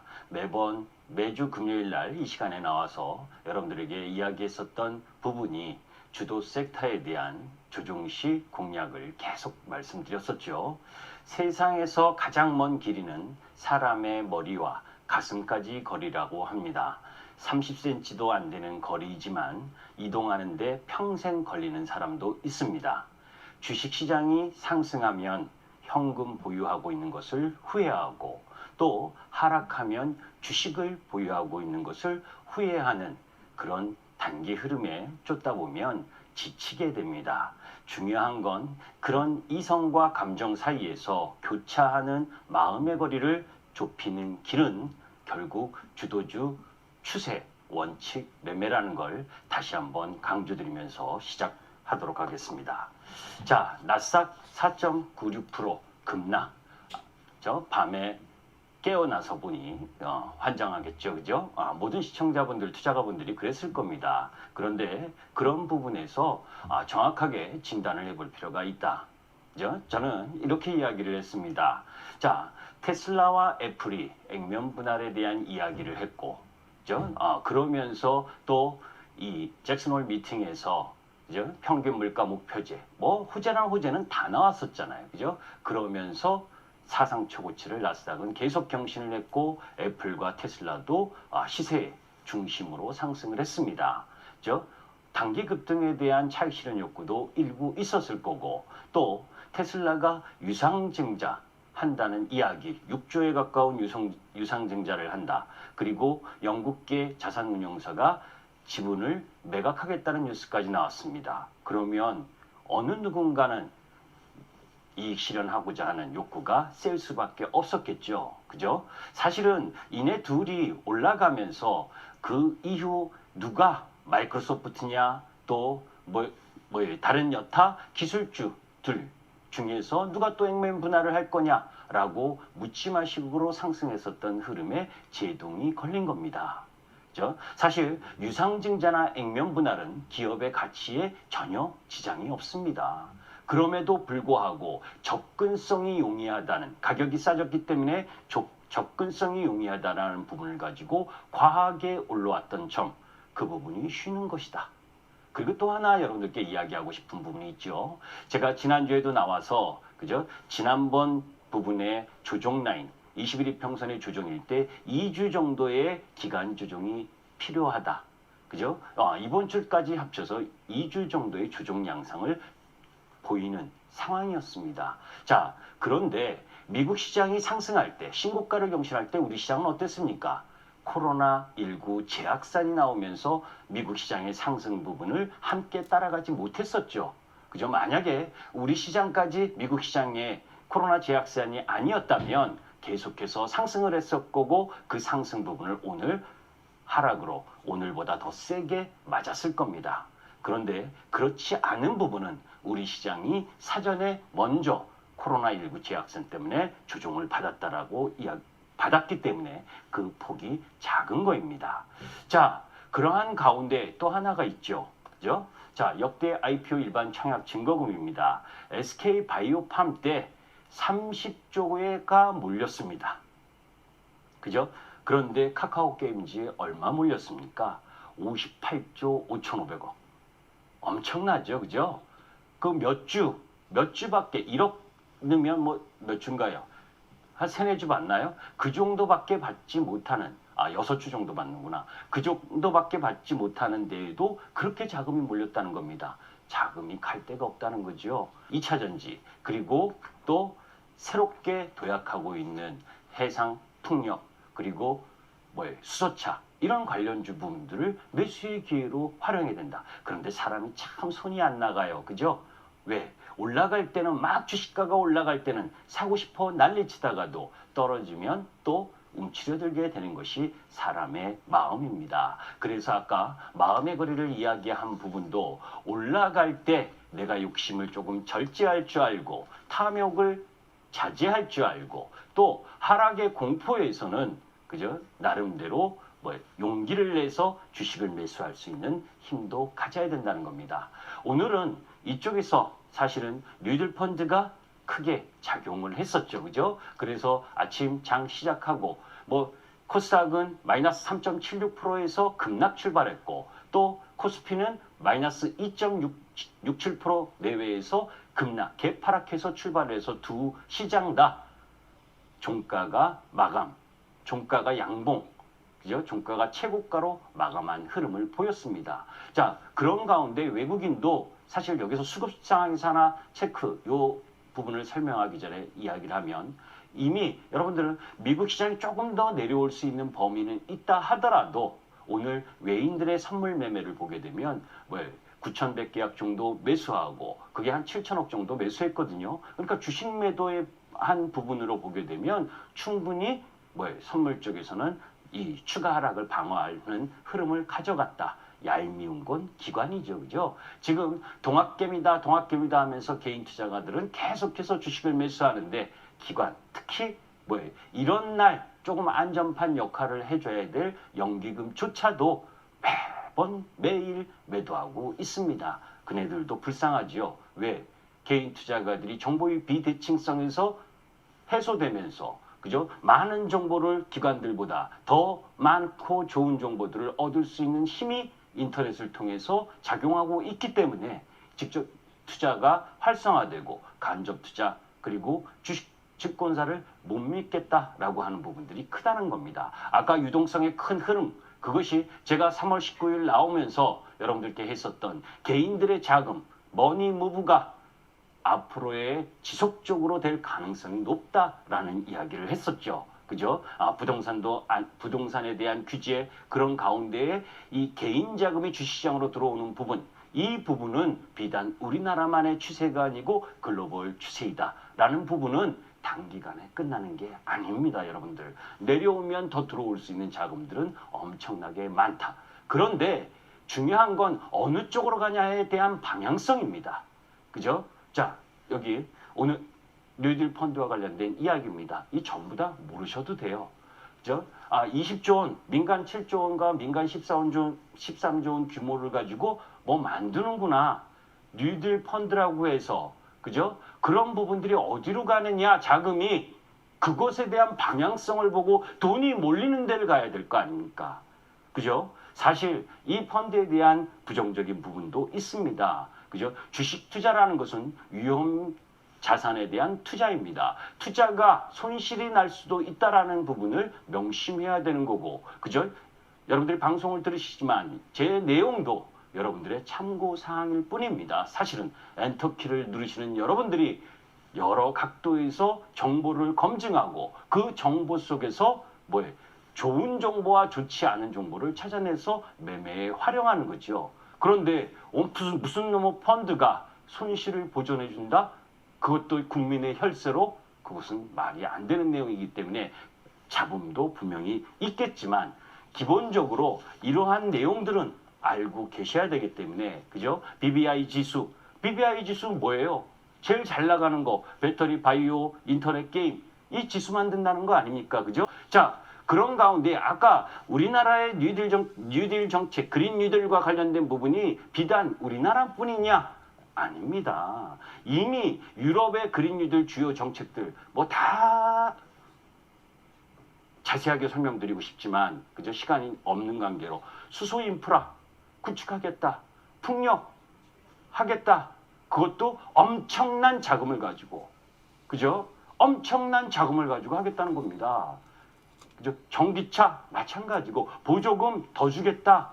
매주 금요일 날 이 시간에 나와서 여러분들에게 이야기했었던 부분이 주도 섹터에 대한 조종시 공략을 계속 말씀드렸었죠. 세상에서 가장 먼 길이는 사람의 머리와 가슴까지 거리라고 합니다. 30cm도 안 되는 거리이지만 이동하는데 평생 걸리는 사람도 있습니다. 주식시장이 상승하면 현금 보유하고 있는 것을 후회하고 또 하락하면 주식을 보유하고 있는 것을 후회하는 그런 단기 흐름에 쫓다 보면 지치게 됩니다. 중요한 건 그런 이성과 감정 사이에서 교차하는 마음의 거리를 좁히는 길은 결국 주도주 추세 원칙 매매라는 걸 다시 한번 강조드리면서 시작하도록 하겠습니다. 자, 나스닥 4.96% 급락. 저 밤에 깨어나서 보니 환장하겠죠, 그죠? 모든 시청자분들, 투자가분들이 그랬을 겁니다. 그런데 그런 부분에서 정확하게 진단을 해볼 필요가 있다. 그죠? 저는 이렇게 이야기를 했습니다. 자, 테슬라와 애플이 액면 분할에 대한 이야기를 했고, 그죠? 그러면서 또 이 잭슨홀 미팅에서 그죠? 평균 물가 목표제, 호재랑 호재는 다 나왔었잖아요, 그죠? 그러면서 사상 최고치를 나스닥은 계속 경신을 했고 애플과 테슬라도 시세 중심으로 상승을 했습니다. 단기 급등에 대한 차익 실현 욕구도 일부 있었을 거고 또 테슬라가 유상증자 한다는 이야기 6조에 가까운 유상증자를 한다. 그리고 영국계 자산운용사가 지분을 매각하겠다는 뉴스까지 나왔습니다. 그러면 어느 누군가는 이익 실현하고자 하는 욕구가 셀 수밖에 없었겠죠. 그죠? 사실은 이네 둘이 올라가면서 그 이후 누가 마이크로소프트냐 또 다른 여타 기술주들 중에서 누가 또 액면 분할을 할 거냐라고 묻지마식으로 상승했었던 흐름에 제동이 걸린 겁니다. 그죠? 사실 유상증자나 액면 분할은 기업의 가치에 전혀 지장이 없습니다. 그럼에도 불구하고 접근성이 용이하다는 가격이 싸졌기 때문에 접근성이 용이하다는 부분을 가지고 과하게 올라왔던 점, 그 부분이 쉬는 것이다. 그리고 또 하나 여러분들께 이야기하고 싶은 부분이 있죠. 제가 지난주에도 나와서 그죠? 지난번 부분의 조정 라인 21일 평선의 조정일 때 2주 정도의 기간 조정이 필요하다. 그죠? 이번 주까지 합쳐서 2주 정도의 조정 양상을 보이는 상황이었습니다. 자, 그런데 미국 시장이 상승할 때, 신고가를 경신할 때 우리 시장은 어땠습니까? 코로나19 제약산이 나오면서 미국 시장의 상승 부분을 함께 따라가지 못했었죠. 그죠? 만약에 우리 시장까지 미국 시장의 코로나 제약산이 아니었다면 계속해서 상승을 했을 거고 그 상승 부분을 오늘 하락으로 오늘보다 더 세게 맞았을 겁니다. 그런데 그렇지 않은 부분은 우리 시장이 사전에 먼저 코로나19 제약산 때문에 조정을 받았기 때문에 그 폭이 작은 거입니다. 자, 그러한 가운데 또 하나가 있죠. 그죠? 자, 역대 IPO 일반 청약 증거금입니다. SK 바이오팜 때 30조가 몰렸습니다. 그죠? 그런데 카카오 게임즈에 얼마 몰렸습니까? 58조 5,500억. 엄청나죠, 그죠? 그 몇 주밖에 1억 넣으면 몇 주인가요? 한 3-4주 받나요? 그 정도밖에 받지 못하는 6주 정도 받는구나. 그 정도밖에 받지 못하는 데에도 그렇게 자금이 몰렸다는 겁니다. 자금이 갈 데가 없다는 거죠. 2차전지 그리고 또 새롭게 도약하고 있는 해상 풍력 그리고 수소차 이런 관련주 부분들을 매수의 기회로 활용해야 된다. 그런데 사람이 참 손이 안 나가요. 그죠? 왜? 올라갈 때는 막 주식가가 올라갈 때는 사고 싶어 난리치다가도 떨어지면 또 움츠려들게 되는 것이 사람의 마음입니다. 그래서 아까 마음의 거리를 이야기한 부분도 올라갈 때 내가 욕심을 조금 절제할 줄 알고 탐욕을 자제할 줄 알고 또 하락의 공포에서는 그죠? 나름대로 용기를 내서 주식을 매수할 수 있는 힘도 가져야 된다는 겁니다. 오늘은 이쪽에서 사실은 뉴딜펀드가 크게 작용을 했었죠. 그죠? 그래서 아침 장 시작하고 코스닥은 마이너스 3.76%에서 급락 출발했고 또 코스피는 마이너스 2.67% 내외에서 급락, 개파락해서 출발해서 두 시장 다 종가가 마감, 종가가 양봉, 그죠? 종가가 최고가로 마감한 흐름을 보였습니다. 자, 그런 가운데 외국인도 사실 여기서 수급상황에서 하나 체크, 요 부분을 설명하기 전에 이야기를 하면 이미 여러분들은 미국 시장이 조금 더 내려올 수 있는 범위는 있다 하더라도 오늘 외인들의 선물 매매를 보게 되면 9,100계약 정도 매수하고 그게 한 7천억 정도 매수했거든요. 그러니까 주식 매도의 한 부분으로 보게 되면 충분히 선물 쪽에서는 이 추가 하락을 방어하는 흐름을 가져갔다. 얄미운 건 기관이죠. 그죠? 지금 동학개미다 하면서 개인 투자가들은 계속해서 주식을 매수하는데 기관, 특히 이런 날 조금 안전판 역할을 해줘야 될 연기금조차도 매일 매도하고 있습니다. 그네들도 불쌍하지요. 왜? 개인 투자가들이 정보의 비대칭성에서 해소되면서 그죠? 많은 정보를 기관들보다 더 많고 좋은 정보들을 얻을 수 있는 힘이 인터넷을 통해서 작용하고 있기 때문에 직접 투자가 활성화되고 간접 투자 그리고 주식 증권사를 못 믿겠다라고 하는 부분들이 크다는 겁니다. 아까 유동성의 큰 흐름 그것이 제가 3월 19일 나오면서 여러분들께 했었던 개인들의 자금 머니 무브가 앞으로의 지속적으로 될 가능성이 높다라는 이야기를 했었죠. 그죠? 부동산에 대한 규제 그런 가운데에 이 개인 자금이 주시장으로 들어오는 부분, 이 부분은 비단 우리나라만의 추세가 아니고 글로벌 추세이다라는 부분은 단기간에 끝나는 게 아닙니다, 여러분들. 내려오면 더 들어올 수 있는 자금들은 엄청나게 많다. 그런데 중요한 건 어느 쪽으로 가냐에 대한 방향성입니다. 그죠? 자, 여기 오늘 뉴딜 펀드와 관련된 이야기입니다. 이 전부 다 모르셔도 돼요. 그죠? 20조 원, 민간 7조 원과 민간 13조 원 규모를 가지고 뭐 만드는구나. 뉴딜 펀드라고 해서, 그죠? 그런 부분들이 어디로 가느냐, 자금이 그것에 대한 방향성을 보고 돈이 몰리는 데를 가야 될 거 아닙니까? 그죠? 사실 이 펀드에 대한 부정적인 부분도 있습니다. 그죠? 주식 투자라는 것은 위험 자산에 대한 투자입니다. 투자가 손실이 날 수도 있다라는 부분을 명심해야 되는 거고, 그죠? 여러분들이 방송을 들으시지만 제 내용도 여러분들의 참고 사항일 뿐입니다. 사실은 엔터키를 누르시는 여러분들이 여러 각도에서 정보를 검증하고 그 정보 속에서 좋은 정보와 좋지 않은 정보를 찾아내서 매매에 활용하는 거죠. 그런데 무슨 놈의 펀드가 손실을 보전해 준다? 그것도 국민의 혈세로 그것은 말이 안 되는 내용이기 때문에 잡음도 분명히 있겠지만 기본적으로 이러한 내용들은 알고 계셔야 되기 때문에, 그죠? BBI 지수 뭐예요? 제일 잘 나가는 거 배터리, 바이오, 인터넷 게임 이 지수 만든다는 거 아닙니까? 그죠? 자, 그런 가운데 아까 우리나라의 뉴딜 정책, 그린 뉴딜과 관련된 부분이 비단 우리나라뿐이냐? 아닙니다. 이미 유럽의 그린 뉴딜 주요 정책들 뭐 다 자세하게 설명드리고 싶지만, 그저 시간이 없는 관계로 수소 인프라 구축하겠다, 풍력 하겠다. 그것도 엄청난 자금을 가지고, 그죠? 엄청난 자금을 가지고 하겠다는 겁니다. 그죠? 전기차 마찬가지고 보조금 더 주겠다.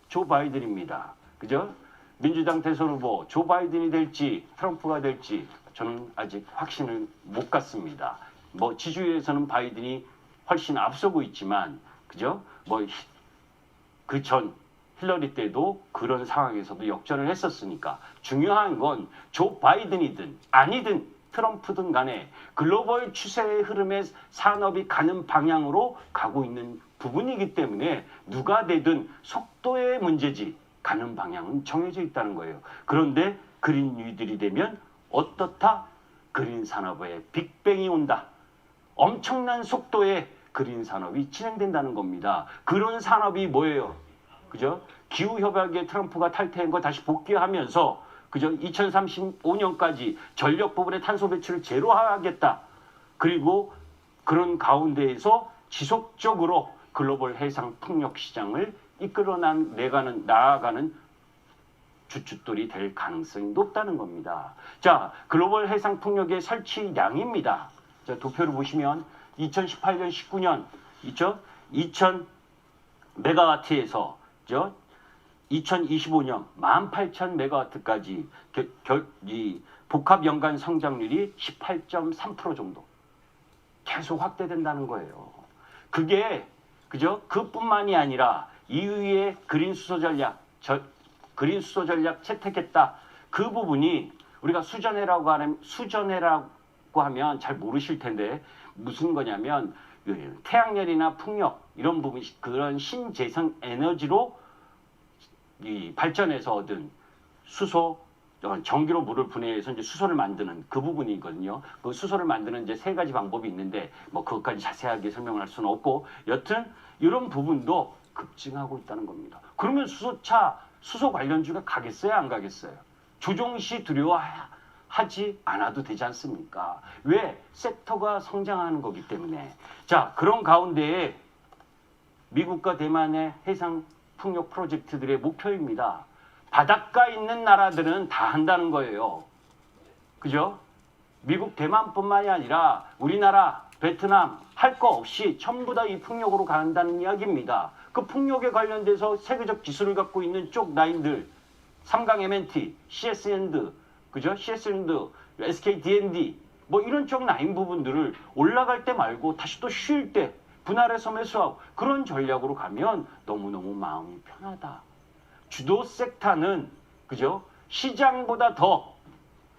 조 바이든입니다. 그죠? 민주당 대선 후보 조 바이든이 될지 트럼프가 될지 저는 아직 확신을 못 갖습니다. 뭐 지지율에서는 바이든이 훨씬 앞서고 있지만, 그죠? 뭐 그 전 힐러리 때도 그런 상황에서도 역전을 했었으니까 중요한 건 조 바이든이든 아니든 트럼프든 간에 글로벌 추세의 흐름에 산업이 가는 방향으로 가고 있는 부분이기 때문에 누가 되든 속도의 문제지 가는 방향은 정해져 있다는 거예요. 그런데 그린 뉴딜이 되면 어떻다? 그린 산업의 빅뱅이 온다. 엄청난 속도의 그린 산업이 진행된다는 겁니다. 그런 산업이 뭐예요? 그죠? 기후협약에 트럼프가 탈퇴한 거 다시 복귀하면서, 그죠? 2035년까지 전력 부분의 탄소 배출을 제로하겠다. 그리고 그런 가운데에서 지속적으로 글로벌 해상 풍력 시장을 나아가는 주춧돌이 될 가능성이 높다는 겁니다. 자, 글로벌 해상 풍력의 설치량입니다. 자, 도표를 보시면 2018년, 19년 있죠? 2000 메가와트에서 2025년 18,000메가와트까지 이 복합 연간 성장률이 18.3% 정도 계속 확대된다는 거예요. 그게 그죠? 그뿐만이 아니라 이후에 그린 수소 전략 채택했다. 그 부분이 우리가 수전해라고 하면 잘 모르실 텐데 무슨 거냐면 태양열이나 풍력 이런 부분, 그런 신재생 에너지로 이 발전해서 얻은 수소, 전기로 물을 분해해서 이제 수소를 만드는 그 부분이거든요. 그 수소를 만드는 이제 세 가지 방법이 있는데 뭐 그것까지 자세하게 설명을 할 수는 없고, 여튼 이런 부분도 급증하고 있다는 겁니다. 그러면 수소 관련주가 가겠어요, 안 가겠어요? 조종시 두려워하지 않아도 되지 않습니까? 왜? 섹터가 성장하는 거기 때문에. 자, 그런 가운데에 미국과 대만의 해상 풍력 프로젝트들의 목표입니다. 바닷가 있는 나라들은 다 한다는 거예요. 그죠? 미국, 대만뿐만이 아니라 우리나라, 베트남 할 거 없이 전부 다 이 풍력으로 간다는 이야기입니다. 그 풍력에 관련돼서 세계적 기술을 갖고 있는 쪽 라인들, 삼강 M&T, CS&D, 그죠? CS&D, SK D&D 뭐 이런 쪽 라인 부분들을 올라갈 때 말고 다시 또 쉴 때 분할해서 매수하고 그런 전략으로 가면 너무너무 마음이 편하다. 주도 섹터는 그죠? 시장보다 더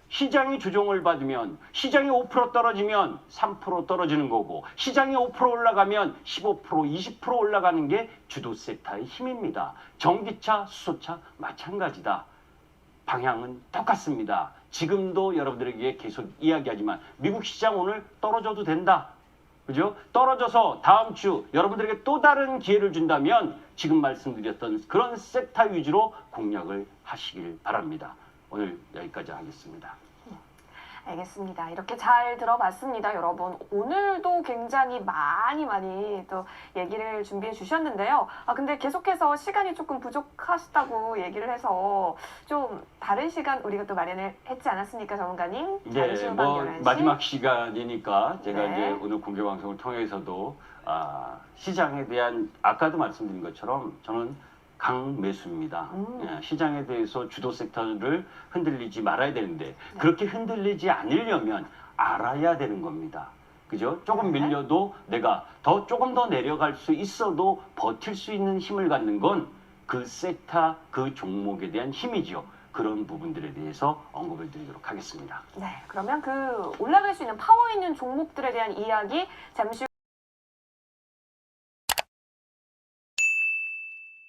시장이 조정을 받으면 시장이 5% 떨어지면 3% 떨어지는 거고 시장이 5% 올라가면 15% 20% 올라가는 게 주도 섹터의 힘입니다. 전기차, 수소차 마찬가지다. 방향은 똑같습니다. 지금도 여러분들에게 계속 이야기하지만 미국 시장 오늘 떨어져도 된다. 그죠? 떨어져서 다음 주 여러분들에게 또 다른 기회를 준다면 지금 말씀드렸던 그런 섹터 위주로 공략을 하시길 바랍니다. 오늘 여기까지 하겠습니다. 알겠습니다. 이렇게 잘 들어봤습니다, 여러분. 오늘도 굉장히 많이 또 얘기를 준비해 주셨는데요. 근데 계속해서 시간이 조금 부족하시다고 얘기를 해서 좀 다른 시간 우리가 또 마련을 했지 않았습니까, 전문가님? 네, 잠시 후 밤 뭐 11시. 마지막 시간이니까 제가 네. 이제 오늘 공개 방송을 통해서도 시장에 대한 아까도 말씀드린 것처럼 저는 강매수입니다. 예, 시장에 대해서 주도 섹터를 흔들리지 말아야 되는데 그렇게 흔들리지 않으려면 알아야 되는 겁니다. 그죠? 조금 네. 밀려도 내가 조금 더 내려갈 수 있어도 버틸 수 있는 힘을 갖는 건 그 섹터, 그 종목에 대한 힘이죠. 그런 부분들에 대해서 언급을 드리도록 하겠습니다. 네, 그러면 그 올라갈 수 있는 파워 있는 종목들에 대한 이야기 잠시